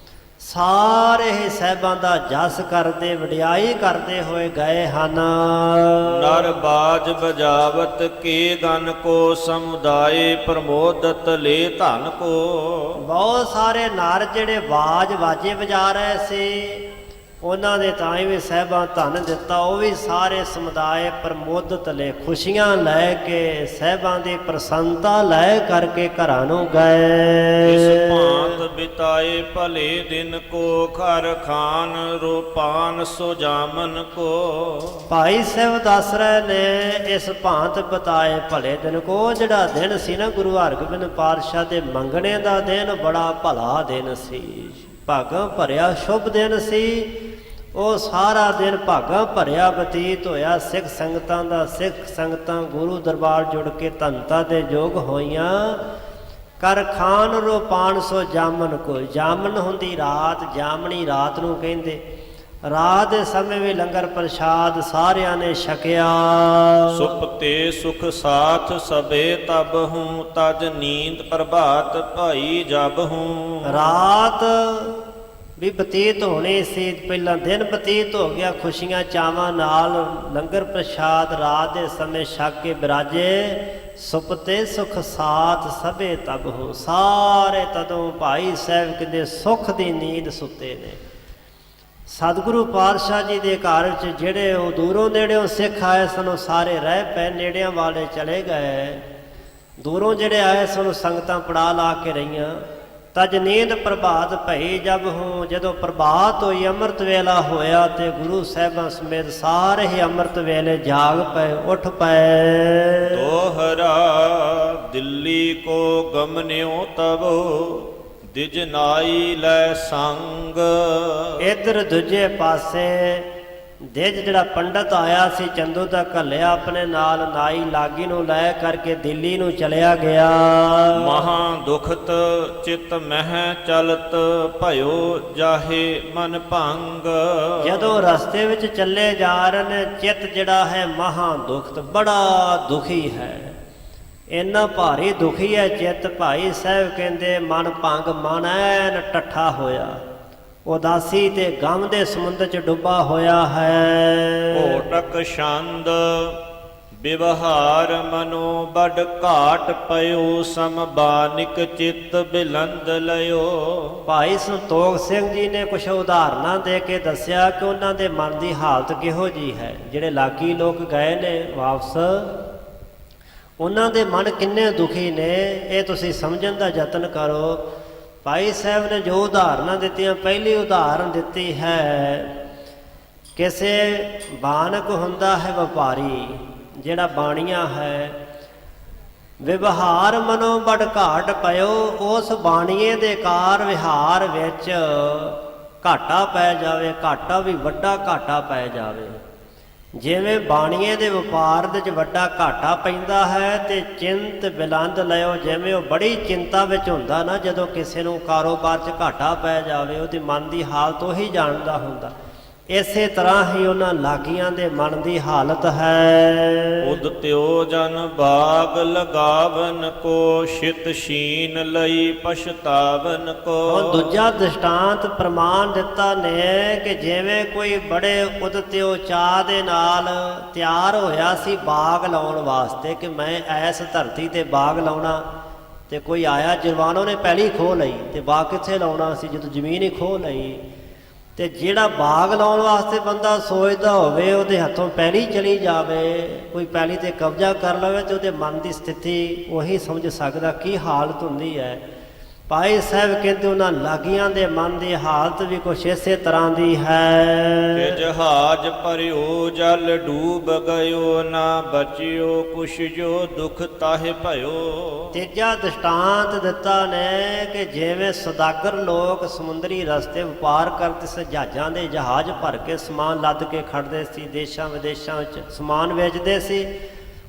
ਸਾਰੇ ਹੀ ਸਾਹਿਬਾਂ ਦਾ ਜਸ ਕਰਦੇ ਵਡਿਆਈ ਕਰਦੇ ਹੋਏ ਗਏ ਹਨ। ਨਰ ਬਾਜ ਬਜਾਵਤ ਕੇ ਗਨ ਕੋ ਸਮੁਦਾਏ ਪ੍ਰਮੋਦਤ ਲੈ ਧਨ ਕੋ। ਬਹੁਤ ਸਾਰੇ ਨਰ ਜਿਹੜੇ ਵਾਜੇ ਵਜਾ ਰਹੇ ਸੀ, ਉਹਨਾਂ ਦੇ ਤਾਂ ਵੀ ਸਾਹਿਬਾਂ ਧਨ ਦਿੱਤਾ। ਉਹ ਵੀ ਸਾਰੇ ਸਮੁਦਾਇ ਪ੍ਰਮੋਦਤ ਲੈ ਖੁਸ਼ੀਆਂ ਲੈ ਕੇ ਸਾਹਿਬਾਂ ਦੀ ਪ੍ਰਸੰਨਤਾ ਲੈ ਕਰਕੇ ਘਰਾਂ ਨੂੰ ਗਏ। ਇਸ ਭਾਂਤ ਬਿਤਾਏ ਭਲੇ ਦਿਨ ਕੋ ਘਰ ਖਾਨ ਰੂਪਾਨ ਸੋ ਜਾਮਨ ਕੋ। ਭਾਈ ਸਾਹਿਬ ਦੱਸ ਰਹੇ ਨੇ ਇਸ ਭਾਂਤ ਬਿਤਾਏ ਭਲੇ ਦਿਨ ਕੋ। ਜਿਹੜਾ ਦਿਨ ਸੀ ਨਾ ਗੁਰੂ ਹਰਗੋਬਿੰਦ ਪਾਤਸ਼ਾਹ ਦੇ ਮੰਗਣੇ ਦਾ ਦਿਨ, ਬੜਾ ਭਲਾ ਦਿਨ ਸੀ, ਭਾਗਾਂ ਭਰਿਆ ਸ਼ੁਭ ਦਿਨ ਸੀ। ਉਹ ਸਾਰਾ ਦਿਨ ਭਾਗਾਂ ਭਰਿਆ ਬਤੀਤ ਹੋਇਆ ਸਿੱਖ ਸੰਗਤਾਂ ਦਾ। ਸਿੱਖ ਸੰਗਤਾਂ ਗੁਰੂ ਦਰਬਾਰ ਜੁੜ ਕੇ ਧੰਨਤਾ ਦੇ ਯੋਗ ਹੋਈਆਂ। ਕਰ ਖਾਨ ਰੂਪਾਨ ਸੋ ਜਾਮਨ ਕੋ। ਜਾਮਨ ਹੁੰਦੀ ਰਾਤ, ਜਾਮਣੀ ਰਾਤ ਨੂੰ ਕਹਿੰਦੇ। ਰਾਤ ਦੇ ਸਮੇਂ ਵੀ ਲੰਗਰ ਪ੍ਰਸ਼ਾਦ ਸਾਰਿਆਂ ਨੇ ਛਕਿਆ। ਸੁਪਤੇ ਸੁਖ ਸਾਥ ਸਭੇ ਤਬ ਹੂੰ ਤਜ ਨੀਂਦ ਪ੍ਰਭਾਤ ਭਾਈ ਜਬ ਹੂੰ। ਰਾਤ ਵੀ ਬਤੀਤ ਹੋਣੀ ਸੀ, ਪਹਿਲਾਂ ਦਿਨ ਬਤੀਤ ਹੋ ਗਿਆ ਖੁਸ਼ੀਆਂ ਚਾਵਾਂ ਨਾਲ। ਲੰਗਰ ਪ੍ਰਸ਼ਾਦ ਰਾਤ ਦੇ ਸਮੇਂ ਛਕ ਕੇ ਬਿਰਾਜੇ। ਸੁਪਤੇ ਸੁਖ ਸਾਥ ਸਭੇ ਤਬ ਹੋ। ਸਾਰੇ ਤਦੋਂ ਭਾਈ ਸਾਹਿਬ ਕਹਿੰਦੇ ਸੁਖ ਦੀ ਨੀਂਦ ਸੁੱਤੇ ਨੇ। ਸਤਿਗੁਰੂ ਪਾਤਸ਼ਾਹ ਜੀ ਦੇ ਘਰ ਵਿੱਚ ਜਿਹੜੇ ਉਹ ਦੂਰੋਂ ਨੇੜਿਓਂ ਸਿੱਖ ਆਏ ਸਨ, ਉਹ ਸਾਰੇ ਰਹਿ ਪਏ, ਨੇੜਿਆਂ ਵਾਲੇ ਚਲੇ ਗਏ। ਦੂਰੋਂ ਜਿਹੜੇ ਆਏ ਸਨ ਸੰਗਤਾਂ ਪੜਾ ਲਾ ਕੇ ਰਹੀਆਂ। ਤਜ ਨੀਂਦ ਪ੍ਰਭਾਤ ਭਈ ਜਬ ਹੂੰ। ਜਦੋਂ ਪ੍ਰਭਾਤ ਹੋਈ, ਅੰਮ੍ਰਿਤ ਵੇਲਾ ਹੋਇਆ, ਤੇ ਗੁਰੂ ਸਾਹਿਬਾਂ ਸਮੇਤ ਸਾਰੇ ਹੀ ਅੰਮ੍ਰਿਤ ਵੇਲੇ ਜਾਗ ਪਏ, ਉੱਠ ਪਏ। ਦੋਹਰਾ ਦਿੱਲੀ ਕੋ ਗਮਨਿਓ ਤਬੋ ਦਿਜ ਨਾਈ ਲੈ ਸੰਗ। ਇੱਧਰ ਦੂਜੇ ਪਾਸੇ ਦਿਜ ਜਿਹੜਾ ਪੰਡਤ ਆਇਆ ਸੀ ਚੰਦੂ ਦਾ ਘੱਲਿਆ ਆਪਣੇ ਨਾਲ, ਨਾਈ ਲਾਗੀ ਨੂੰ ਲੈ ਕਰਕੇ ਦਿੱਲੀ ਨੂੰ ਚਲਿਆ ਗਿਆ। ਮਹਾ ਦੁਖਤ ਚਿਤ ਮਹਿ ਚਲਤ ਭਇਓ ਜਾਹੇ ਮਨ ਭੰਗ। ਜਦੋਂ ਰਸਤੇ ਵਿੱਚ ਚੱਲੇ ਜਾ ਰਹੇ ਨੇ, ਚਿੱਤ ਜਿਹੜਾ ਹੈ ਮਹਾ ਦੁਖਤ, ਬੜਾ ਦੁਖੀ ਹੈ, ਇੰਨਾ ਭਾਰੀ ਦੁਖੀ ਹੈ ਚਿੱਤ। ਭਾਈ ਸਾਹਿਬ ਕਹਿੰਦੇ ਮਨ ਭੰਗ, ਮਨ ਐਨ ਟੱਠਾ ਹੋਇਆ, ਉਦਾਸੀ ਤੇ ਗਮ ਦੇ ਸਮੁੰਦਰ ਚ ਡੁੱਬਾ ਹੋਇਆ ਹੈ। ਓਟਕ ਛੰਦ ਵਿਵਹਾਰ ਮਨੋ ਬੜ ਘਾਟ ਪਇਓ ਸਮਬਾਨਿਕ ਚਿੱਤ ਬਿਲੰਦ ਲਿਓ। ਭਾਈ ਸੰਤੋਖ ਸਿੰਘ ਜੀ ਨੇ ਕੁਝ ਉਦਾਹਰਨਾਂ ਦੇ ਕੇ ਦੱਸਿਆ ਕਿ ਉਹਨਾਂ ਦੇ ਮਨ ਦੀ ਹਾਲਤ ਕਿਹੋ ਜੀ ਹੈ। ਜਿਹੜੇ ਲਾਗੀ ਲੋਕ ਗਏ ਨੇ ਵਾਪਸ, ਉਹਨਾਂ ਦੇ ਮਨ ਕਿੰਨੇ ਦੁਖੀ ਨੇ, ਇਹ ਤੁਸੀਂ ਸਮਝਣ ਦਾ ਯਤਨ ਕਰੋ। ਭਾਈ ਸਾਹਿਬ ਨੇ ਜੋ ਉਦਾਹਰਨਾਂ ਦਿੱਤੀਆਂ, ਪਹਿਲੀ ਉਦਾਹਰਨ ਦਿੱਤੀ ਹੈ, ਕਿਸੇ ਬਾਨਕ ਹੁੰਦਾ ਹੈ ਵਪਾਰੀ, ਜਿਹੜਾ ਬਾਣੀਆ ਹੈ। ਵਿਵਹਾਰ ਮਨੋ ਬੜ ਘਾਟ ਪਇਓ। ਉਸ ਬਾਣੀਏ ਦੇ ਕਾਰ ਵਿਹਾਰ ਵਿੱਚ ਘਾਟਾ ਪੈ ਜਾਵੇ, ਘਾਟਾ ਵੀ ਵੱਡਾ ਘਾਟਾ ਪੈ ਜਾਵੇ। ਜਿਵੇਂ ਬਾਣੀਏ ਦੇ ਵਪਾਰ ਦੇ ਵਿੱਚ ਵੱਡਾ ਘਾਟਾ ਪੈਂਦਾ ਹੈ ਤੇ ਚਿੰਤ ਬਿਲੰਦ ਲਿਓ, ਜਿਵੇਂ ਉਹ ਬੜੀ ਚਿੰਤਾ ਵਿੱਚ ਹੁੰਦਾ ਨਾ, ਜਦੋਂ ਕਿਸੇ ਨੂੰ ਕਾਰੋਬਾਰ 'ਚ ਘਾਟਾ ਪੈ ਜਾਵੇ ਉਹਦੀ ਮਨ ਦੀ ਹਾਲਤ ਉਹੀ ਜਾਣਦਾ ਹੁੰਦਾ। ਇਸੇ ਤਰ੍ਹਾਂ ਹੀ ਉਹਨਾਂ ਲਾਗੀਆਂ ਦੇ ਮਨ ਦੀ ਹਾਲਤ ਹੈ। ਉਦ ਤਿਉ ਜਨ ਬਾਗ ਲਗਾਵਨ ਕੋ, ਸ਼ਿਤ ਸ਼ੀਨ ਲਈ ਪਛਤਾਵਨ ਕੋ। ਹੁਣ ਦੂਜਾ ਦ੍ਰਿਸ਼ਟਾਂਤ ਪ੍ਰਮਾਣ ਦਿੱਤਾ ਨੇ ਕਿ ਜਿਵੇਂ ਕੋਈ ਬੜੇ ਉਦਤਿਓ ਚਾਅ ਦੇ ਨਾਲ ਤਿਆਰ ਹੋਇਆ ਸੀ ਬਾਗ ਲਾਉਣ ਵਾਸਤੇ ਕਿ ਮੈਂ ਐਸ ਧਰਤੀ ਤੇ ਬਾਗ ਲਾਉਣਾ, ਤੇ ਕੋਈ ਆਇਆ ਜਰਵਾਨੋ ਨੇ ਪਹਿਲੀ ਖੋਹ ਲਈ, ਤੇ ਬਾਗ ਕਿੱਥੇ ਲਾਉਣਾ ਸੀ ਜਦੋਂ ਜ਼ਮੀਨ ਹੀ ਖੋਹ ਲਈ। ਤੇ ਜਿਹੜਾ ਬਾਗ ਲਾਉਣ ਵਾਸਤੇ ਬੰਦਾ ਸੋਚਦਾ ਹੋਵੇ ਉਹਦੇ ਹੱਥੋਂ ਪਹਿਲੀ ਚਲੀ ਜਾਵੇ, ਕੋਈ ਪਹਿਲੀ ਤੇ ਕਬਜ਼ਾ ਕਰ ਲਵੇ, ਤੇ ਉਹਦੇ ਮਨ ਦੀ ਸਥਿਤੀ ਉਹੀ ਸਮਝ ਸਕਦਾ ਕੀ ਹਾਲਤ ਹੁੰਦੀ ਹੈ। ਭਾਈ ਸਾਹਿਬ ਕਹਿੰਦੇ ਉਹਨਾਂ ਲਾਗੀਆਂ ਦੇ ਮਨ ਦੀ ਹਾਲਤ ਵੀ ਕੁਛ ਇਸੇ ਤਰ੍ਹਾਂ ਦੀ ਹੈ ਕਿ ਜਹਾਜ਼ ਭਰਿਓ ਜਲ ਡੂਬ ਗਇਓ, ਨਾ ਬਚਿਓ ਕੁਛ ਜੋ ਦੁਖ ਤਾਹਿ ਭਇਓ। ਤੀਜਾ ਦ੍ਰਿਸ਼ਟਾਂਤ ਦਿੱਤਾ ਨੇ ਕਿ ਜਿਵੇਂ ਸੁਦਾਗਰ ਲੋਕ ਸਮੁੰਦਰੀ ਰਸਤੇ ਵਪਾਰ ਕਰਦੇ ਸੀ, ਜਹਾਜ਼ ਭਰ ਕੇ ਸਮਾਨ ਲੱਦ ਕੇ ਖੜਦੇ ਸੀ, ਦੇਸ਼ਾਂ ਵਿਦੇਸ਼ਾਂ ਵਿੱਚ ਸਮਾਨ ਵੇਚਦੇ ਸੀ।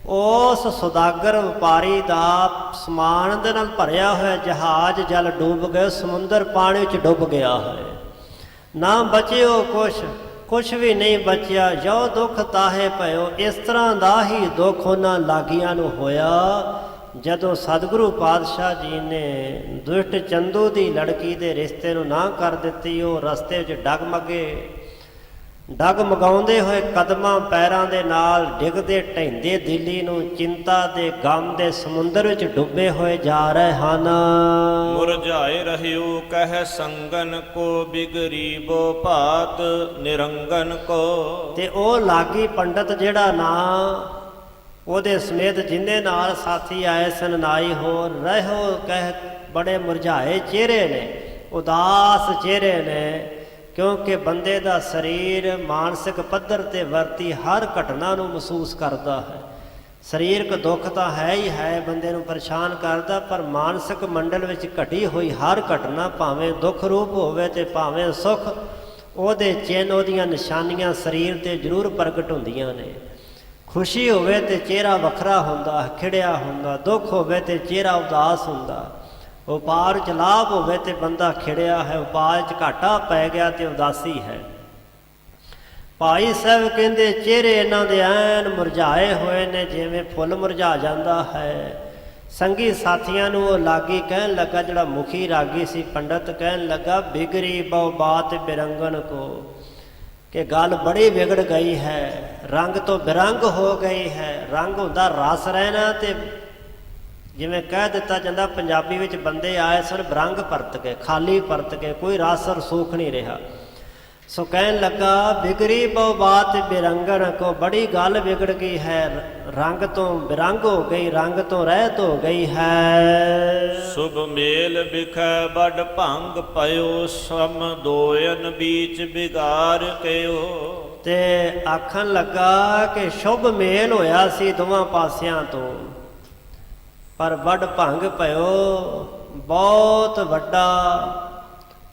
ਉਸ ਸੁਦਾਗਰ ਵਪਾਰੀ ਦਾ ਸਮਾਨ ਦੇ ਨਾਲ ਭਰਿਆ ਹੋਇਆ ਜਹਾਜ਼ ਜਲ ਡੁੱਬ ਗਏ, ਸਮੁੰਦਰ ਪਾਣੀ ਵਿੱਚ ਡੁੱਬ ਗਿਆ ਹੈ। ਨਾ ਬਚਿਓ ਕੁਛ ਵੀ ਨਹੀਂ ਬਚਿਆ, ਜੋ ਦੁੱਖ ਤਾਹੇ ਭਇਓ। ਇਸ ਤਰ੍ਹਾਂ ਦਾ ਹੀ ਦੁੱਖ ਉਹਨਾਂ ਲਾਗੀਆਂ ਨੂੰ ਹੋਇਆ ਜਦੋਂ ਸਤਿਗੁਰੂ ਪਾਤਸ਼ਾਹ ਜੀ ਨੇ ਦੁਸ਼ਟ ਚੰਦੂ ਦੀ ਲੜਕੀ ਦੇ ਰਿਸ਼ਤੇ ਨੂੰ ਨਾ ਕਰ ਦਿੱਤੀ। ਉਹ ਰਸਤੇ ਵਿੱਚ ਡਗਮਗਾਉਂਦੇ ਹੋਏ ਕਦਮਾਂ ਪੈਰਾਂ ਦੇ ਨਾਲ ਡਿੱਗਦੇ ਢਹਿੰਦੇ ਦਿੱਲੀ ਨੂੰ ਚਿੰਤਾ ਦੇ ਗਮ ਦੇ ਸਮੁੰਦਰ ਵਿੱਚ ਡੁੱਬੇ ਹੋਏ ਜਾ ਰਹੇ ਹਨ। ਮੁਰਝਾਏ ਰਹਿਓ ਕਹਿ ਸੰਗਨ ਕੋ, ਬਿਗਰੀਬੋ ਭਾਤ ਨਿਰੰਗਨ ਕੋ। ਤੇ ਉਹ ਲਾਗੀ ਪੰਡਤ ਜਿਹੜਾ ਨਾ ਉਹਦੇ ਸਮੇਤ ਜਿੰਨੇ ਨਾਲ ਸਾਥੀ ਆਏ ਸਨ, ਨਾਈ ਹੋ ਰਹਿਓ ਕਹਿ ਬੜੇ ਮੁਰਝਾਏ ਚਿਹਰੇ ਨੇ, ਉਦਾਸ ਚਿਹਰੇ ਨੇ, ਕਿਉਂਕਿ ਬੰਦੇ ਦਾ ਸਰੀਰ ਮਾਨਸਿਕ ਪੱਧਰ ਤੇ ਵਰਤੀ ਹਰ ਘਟਨਾ ਨੂੰ ਮਹਿਸੂਸ ਕਰਦਾ ਹੈ। ਸਰੀਰਕ ਦੁੱਖ ਤਾਂ ਹੈ ਹੀ ਹੈ, ਬੰਦੇ ਨੂੰ ਪਰੇਸ਼ਾਨ ਕਰਦਾ, ਪਰ ਮਾਨਸਿਕ ਮੰਡਲ ਵਿੱਚ ਘਟੀ ਹੋਈ ਹਰ ਘਟਨਾ ਭਾਵੇਂ ਦੁੱਖ ਰੂਪ ਹੋਵੇ ਤੇ ਭਾਵੇਂ ਸੁੱਖ, ਉਹਦੇ ਚਿੰਨ੍ਹ ਉਹਦੀਆਂ ਨਿਸ਼ਾਨੀਆਂ ਸਰੀਰ ਤੇ ਜ਼ਰੂਰ ਪ੍ਰਗਟ ਹੁੰਦੀਆਂ ਨੇ। ਖੁਸ਼ੀ ਹੋਵੇ ਤੇ ਚਿਹਰਾ ਵੱਖਰਾ ਹੁੰਦਾ, ਖਿੜਿਆ ਹੁੰਦਾ, ਦੁੱਖ ਹੋਵੇ ਤੇ ਚਿਹਰਾ ਉਦਾਸ ਹੁੰਦਾ। ਵਪਾਰ 'ਚ ਲਾਭ ਹੋਵੇ ਤੇ ਬੰਦਾ ਖਿੜਿਆ ਹੈ, ਵਪਾਰ 'ਚ ਘਾਟਾ ਪੈ ਗਿਆ ਤੇ ਉਦਾਸੀ ਹੈ। ਭਾਈ ਸਾਹਿਬ ਕਹਿੰਦੇ ਚਿਹਰੇ ਇਹਨਾਂ ਦੇ ਐਨ ਮੁਰਝਾਏ ਹੋਏ ਨੇ, ਜਿਵੇਂ ਫੁੱਲ ਮੁਰਝਾ ਜਾਂਦਾ ਹੈ। ਸੰਗੀ ਸਾਥੀਆਂ ਨੂੰ ਉਹ ਲਾਗੀ ਕਹਿਣ ਲੱਗਾ, ਜਿਹੜਾ ਮੁਖੀ ਰਾਗੀ ਸੀ ਪੰਡਤ, ਕਹਿਣ ਲੱਗਾ ਬਿਗਰੀ ਬਹੁ ਬਾਤ ਬਿਰੰਗਨ ਕੋ, ਕਿ ਗੱਲ ਬੜੀ ਵਿਗੜ ਗਈ ਹੈ, ਰੰਗ ਤੋਂ ਬਿਰੰਗ ਹੋ ਗਈ ਹੈ। ਰੰਗ ਹੁੰਦਾ ਰਸ ਰਹਿਣਾ, ਤੇ ਜਿਵੇਂ ਕਹਿ ਦਿੱਤਾ ਜਾਂਦਾ ਪੰਜਾਬੀ ਵਿੱਚ ਬੰਦੇ ਆਏ ਸਨ ਬਰੰਗ ਪਰਤ ਕੇ, ਖਾਲੀ ਪਰਤ ਕੇ, ਕੋਈ ਰਸ ਰਸੂਖ ਨਹੀਂ ਰਿਹਾ। ਸੋ ਕਹਿਣ ਲੱਗਾ ਬਿਗਰੀ ਬਹੁ ਬਾਤ ਬਿਰੰਗਨ ਕੋ, ਬੜੀ ਗੱਲ ਵਿਗੜ ਗਈ ਹੈ, ਰੰਗ ਤੋਂ ਬਿਰੰਗ ਹੋ ਗਈ, ਰੰਗ ਤੋਂ ਰਹਿਤ ਹੋ ਗਈ ਹੈ। ਸੁਭ ਮੇਲ ਬਿਖੈ ਬੜ ਭੰਗ ਪਇਓ, ਸਮ ਦੋਇਨ ਬੀਚ ਬਿਗਾਰ ਕਿਓ। ਤੇ ਆਖਣ ਲੱਗਾ ਕਿ ਸ਼ੁਭ ਮੇਲ ਹੋਇਆ ਸੀ ਦੋਵਾਂ ਪਾਸਿਆਂ ਤੋਂ, ਪਰ ਵੱਡ ਭੰਗ ਪਇਓ, ਬਹੁਤ ਵੱਡਾ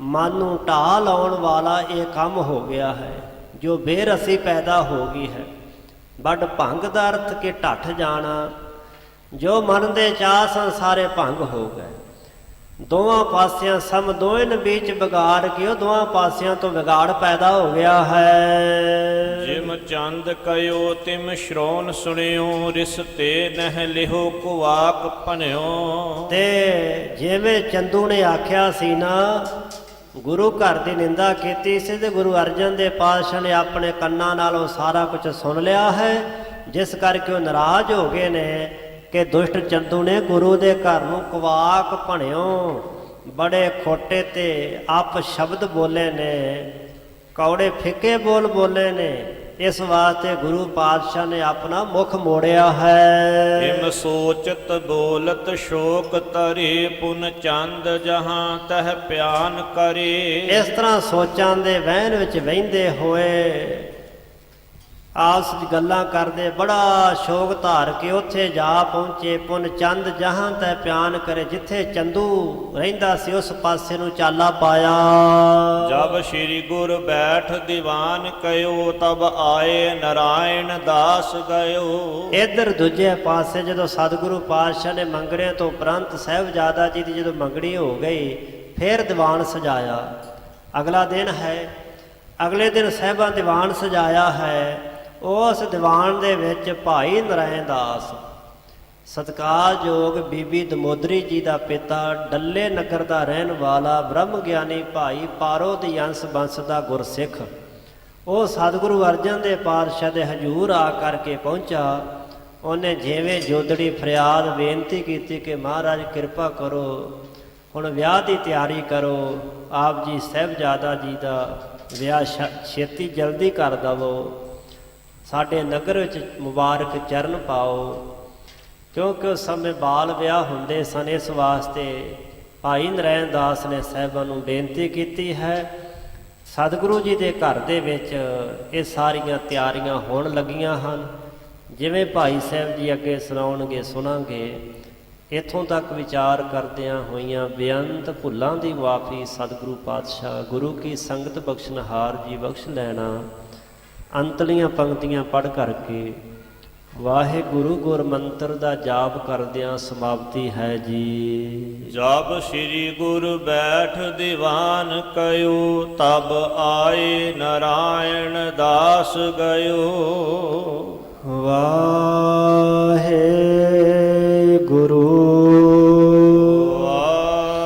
ਮਨ ਨੂੰ ਢਾਹ ਲਾਉਣ ਵਾਲਾ ਇਹ ਕੰਮ ਹੋ ਗਿਆ ਹੈ, ਜੋ ਬੇਰਸੀ ਪੈਦਾ ਹੋ ਗਈ ਹੈ। ਵੱਡ ਭੰਗ ਦਾ ਅਰਥ ਕਿ ਢੱਠ ਜਾਣਾ, ਜੋ ਮਨ ਦੇ ਚਾਅ ਸਨ ਸਾਰੇ ਭੰਗ ਹੋ ਗਏ। ਦੋਵਾਂ ਪਾਸਿਆਂ ਸਮ ਦੋਇਨ ਵਿੱਚ ਵਿਗਾੜ ਕਿਉ, ਦੋਵਾਂ ਪਾਸਿਆਂ ਤੋਂ ਵਿਗਾੜ ਪੈਦਾ ਹੋ ਗਿਆ ਹੈ। ਜਿਮ ਚੰਦ ਕਯੋ ਤਿਮ ਸ਼੍ਰੋਣ ਸੁਣਿਓ, ਰਿਸਤੇ ਨਹਿ ਲਿਹੋ ਕੁਵਾਕ ਭਨਿਓ। ਤੇ ਜਿਵੇਂ ਚੰਦੂ ਨੇ ਆਖਿਆ ਸੀ ਨਾ, ਗੁਰੂ ਘਰ ਦੀ ਨਿੰਦਾ ਕੀਤੀ ਸੀ, ਤੇ ਗੁਰੂ ਅਰਜਨ ਦੇਵ ਪਾਤਸ਼ਾਹ ਨੇ ਆਪਣੇ ਕੰਨਾਂ ਨਾਲ ਉਹ ਸਾਰਾ ਕੁਝ ਸੁਣ ਲਿਆ ਹੈ, ਜਿਸ ਕਰਕੇ ਉਹ ਨਾਰਾਜ਼ ਹੋ ਗਏ ਨੇ ਕਿ ਦੁਸ਼ਟ ਚੰਦੂ ਨੇ ਗੁਰੂ ਦੇ ਘਰ ਨੂੰ ਕਵਾਕ ਭਣਿਓ, ਬੜੇ ਖੋਟੇ ਤੇ ਅਪ ਸ਼ਬਦ ਬੋਲੇ ਨੇ, ਕੌੜੇ ਫਿੱਕੇ ਬੋਲੇ ਨੇ। ਇਸ ਵਾਸਤੇ ਗੁਰੂ ਪਾਤਸ਼ਾਹ ਨੇ ਆਪਣਾ ਮੁਖ ਮੋੜਿਆ ਹੈ। ਹਿਮ ਸੋਚਤ ਬੋਲਤ ਸ਼ੋਕ ਤਰੇ, ਪੁਨ ਚੰਦ ਜਹਾਂ ਤਹ ਪਿਆਨ ਕਰੇ। ਇਸ ਤਰ੍ਹਾਂ ਸੋਚਾਂ ਦੇ ਵਹਿਣ ਵਿੱਚ ਵਹਿੰਦੇ ਹੋਏ ਆਪਸ ਵਿੱਚ ਗੱਲਾਂ ਕਰਦੇ ਬੜਾ ਸ਼ੋਕ ਧਾਰ ਕੇ ਉੱਥੇ ਜਾ ਪਹੁੰਚੇ। ਪੁੰਨ ਚੰਦ ਜਹਾਂ ਤੈ ਪਿਆਨ ਕਰੇ, ਜਿੱਥੇ ਚੰਦੂ ਰਹਿੰਦਾ ਸੀ ਉਸ ਪਾਸੇ ਨੂੰ ਚਾਲਾ ਪਾਇਆ। ਜਬ ਸ੍ਰੀ ਗੁਰ ਬੈਠ ਦੀਵਾਨ ਕਯੋ, ਤਬ ਆਏ ਨਾਰਾਇਣ ਦਾਸ ਗਇਓ। ਇੱਧਰ ਦੂਜੇ ਪਾਸੇ ਜਦੋਂ ਸਤਿਗੁਰੂ ਪਾਤਸ਼ਾਹ ਨੇ ਮੰਗਣਿਆਂ ਤੋਂ ਉਪਰੰਤ ਸਾਹਿਬਜ਼ਾਦਾ ਜੀ ਦੀ ਜਦੋਂ ਮੰਗਣੀ ਹੋ ਗਈ, ਫਿਰ ਦੀਵਾਨ ਸਜਾਇਆ। ਅਗਲਾ ਦਿਨ ਹੈ, ਅਗਲੇ ਦਿਨ ਸਾਹਿਬਾਂ ਦੀਵਾਨ ਸਜਾਇਆ ਹੈ। ਉਸ ਦੀਵਾਨ ਦੇ ਵਿੱਚ ਭਾਈ ਨਰਾਇਣ ਦਾਸ ਸਤਿਕਾਰਯੋਗ ਬੀਬੀ ਦਮੋਦਰੀ ਜੀ ਦਾ ਪਿਤਾ, ਡੱਲੇ ਨਗਰ ਦਾ ਰਹਿਣ ਵਾਲਾ ਬ੍ਰਹਮ ਗਿਆਨੀ ਭਾਈ ਪਾਰੋ ਦੀ ਅੰਸ ਬੰਸ ਦਾ ਗੁਰਸਿੱਖ, ਉਹ ਸਤਿਗੁਰੂ ਅਰਜਨ ਦੇਵ ਪਾਤਸ਼ਾਹ ਦੇ ਹਜ਼ੂਰ ਆ ਕਰਕੇ ਪਹੁੰਚਾ। ਉਹਨੇ ਜਿਵੇਂ ਜੋਦੜੀ ਫਰਿਆਦ ਬੇਨਤੀ ਕੀਤੀ ਕਿ ਮਹਾਰਾਜ ਕਿਰਪਾ ਕਰੋ, ਹੁਣ ਵਿਆਹ ਦੀ ਤਿਆਰੀ ਕਰੋ, ਆਪ ਜੀ ਸਾਹਿਬਜ਼ਾਦਾ ਜੀ ਦਾ ਵਿਆਹ ਛੇਤੀ ਜਲਦੀ ਕਰ ਦਵੋ, ਸਾਡੇ ਨਗਰ ਵਿੱਚ ਮੁਬਾਰਕ ਚਰਨ ਪਾਓ। ਕਿਉਂਕਿ ਉਸ ਸਮੇਂ ਬਾਲ ਵਿਆਹ ਹੁੰਦੇ ਸਨ, ਇਸ ਵਾਸਤੇ ਭਾਈ ਨਰਾਇਣ ਦਾਸ ਨੇ ਸਾਹਿਬਾਂ ਨੂੰ ਬੇਨਤੀ ਕੀਤੀ ਹੈ। ਸਤਿਗੁਰੂ ਜੀ ਦੇ ਘਰ ਦੇ ਵਿੱਚ ਇਹ ਸਾਰੀਆਂ ਤਿਆਰੀਆਂ ਹੋਣ ਲੱਗੀਆਂ ਹਨ। ਜਿਵੇਂ ਭਾਈ ਸਾਹਿਬ ਜੀ ਅੱਗੇ ਸੁਣਾਉਣਗੇ ਸੁਣਾਂਗੇ। ਇੱਥੋਂ ਤੱਕ ਵਿਚਾਰ ਕਰਦਿਆਂ ਹੋਈਆਂ ਬੇਅੰਤ ਭੁੱਲਾਂ ਦੀ ਮਾਫੀ ਸਤਿਗੁਰੂ ਪਾਤਸ਼ਾਹ ਗੁਰੂ ਕੀ ਸੰਗਤ ਬਖਸ਼ਨਹਾਰ ਜੀ ਬਖਸ਼ ਲੈਣਾ। ਅੰਤਲੀਆਂ ਪੰਕਤੀਆਂ ਪੜ੍ਹ ਕਰਕੇ ਵਾਹਿਗੁਰੂ ਗੁਰ ਮੰਤਰ ਦਾ ਜਾਪ ਕਰਦਿਆਂ ਸਮਾਪਤੀ ਹੈ ਜੀ। ਜਬ ਸ੍ਰੀ ਗੁਰ ਬੈਠ ਦੀਵਾਨ ਕਯੋ, ਤਬ ਆਏ ਨਾਰਾਇਣ ਦਾਸ ਗਇਓ। ਵਾਹਿਗੁਰੂ ਵਾਹਿਗੁਰੂ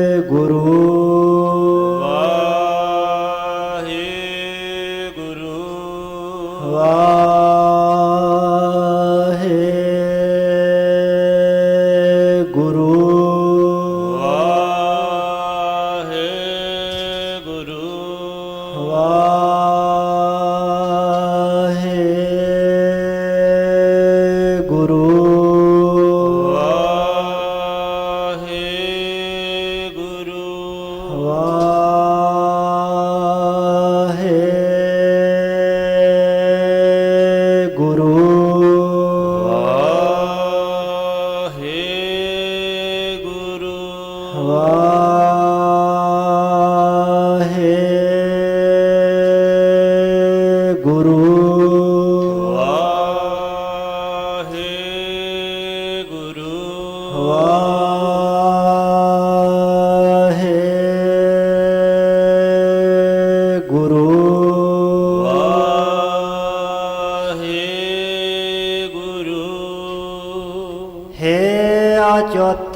ਵਾਹਿਗੁਰੂ ਵਾਹਿਗੁਰੂ ਅਚੁੱਤ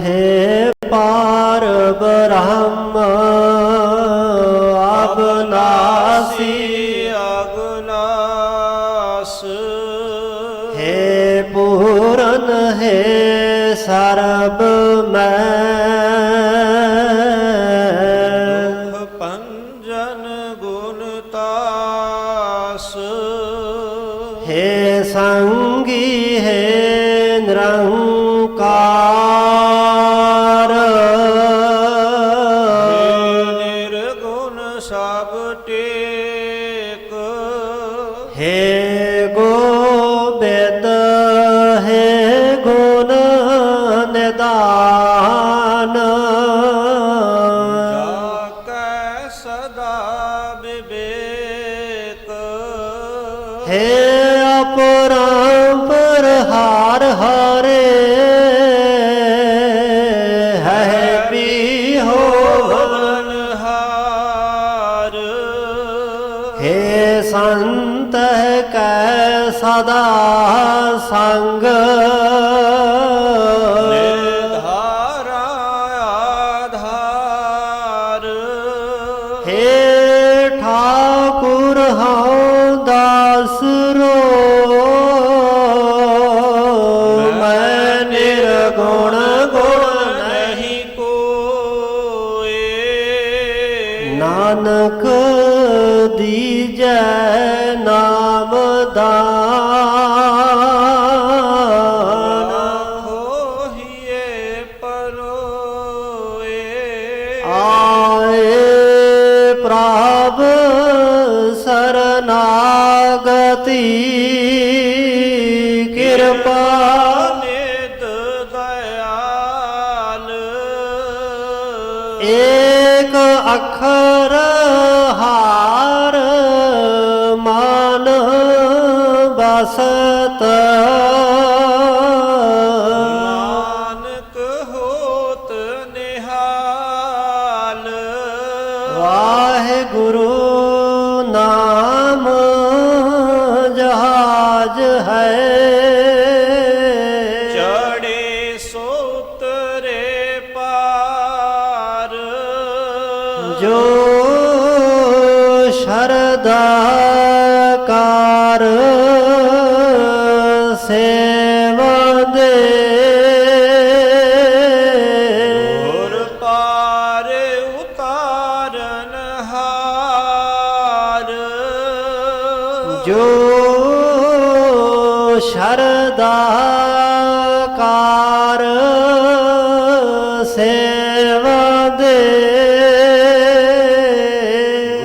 ਹੈ ਪਾਰ ਬ੍ਰਹਮ ਅਬਨਾਸੀ ਅਗਨਾਸ ਹੈ ਪੂਰਨ ਹੈ ਸਰਬ ਮੈਂ ਪੰਜਨ ਗੁਣਤਾਸ ਹੈ ਸੰਗੀ ਹੈ ਨਿਰੰਕਾਰ ਨਿਰਗੁਣ ਸਭ ਟੇਕ ਹੈ ਗੋਬਿੰਦ ਹੈ ਗੁਣ ਨਿਦਾਨ ਜਾ ਕੈ ਸਦਾ ਵਿਵੇਕ ਹੈ ਅਪਰੰਪਰ ਹਾਰ ਹਾਰੇ ਹੈ ਪੀਹੋ ਭਵਨਹਾਰ ਹੈ ਸੰਤ ਕੈ ਸਦਾ ਸੰਗ ਨਿਰਧਾਰਾ ਆਧਾਰ ਹੈ ਠਾਕੁਰ ਹਉ ਦਾਸ ਰੋ ਮੈਂ ਨਿਰਗੁਣ ਗੁਣ ਨਹੀਂ ਕੋਏ ਨਾਨਕ ਦੀਜੈ ਨਾਮ ਦਾਨ ਹੋਈਏ ਪਰੋਏ ਆਏ ਪ੍ਰਭ ਸਰਨਾਗਤੀ ਕਿਰਪਾ ਨਿਤ ਦਇਆਲ ਏਕ ਅੱਖਰ ਹਾਰ ਮਨ ਬਸਤ ਨਾਨਕ ਹੋਤ ਨਿਹਾਲ ਵਾਹਿਗੁਰੂ ਨਾਮ ਜਹਾਜ ਹੈ ਚੜੇ ਸੋਤਰੇ ਪਾਰ ਜੋ ਸ਼ਰਦਾ ਕਾਰ ਸੇਵਦੇ ਹੋਰ ਪਾਰ ਉਤਾਰਨ ਹਾਰ ਜੋ ਸ਼ਰਦਾ ਕਾਰ ਸੇਵਦੇ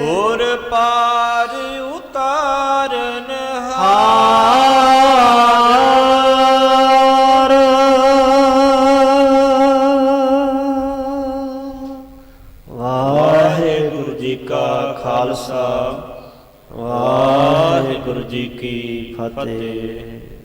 ਹੋਰ ਪਾਰ ਉਤਾਰਨ ਹਾਰ ਵਾਹਿਗੁਰੂ ਜੀ ਕਾ ਖਾਲਸਾ ਵਾਹਿਗੁਰੂ ਜੀ ਕੀ ਫਤਿਹ।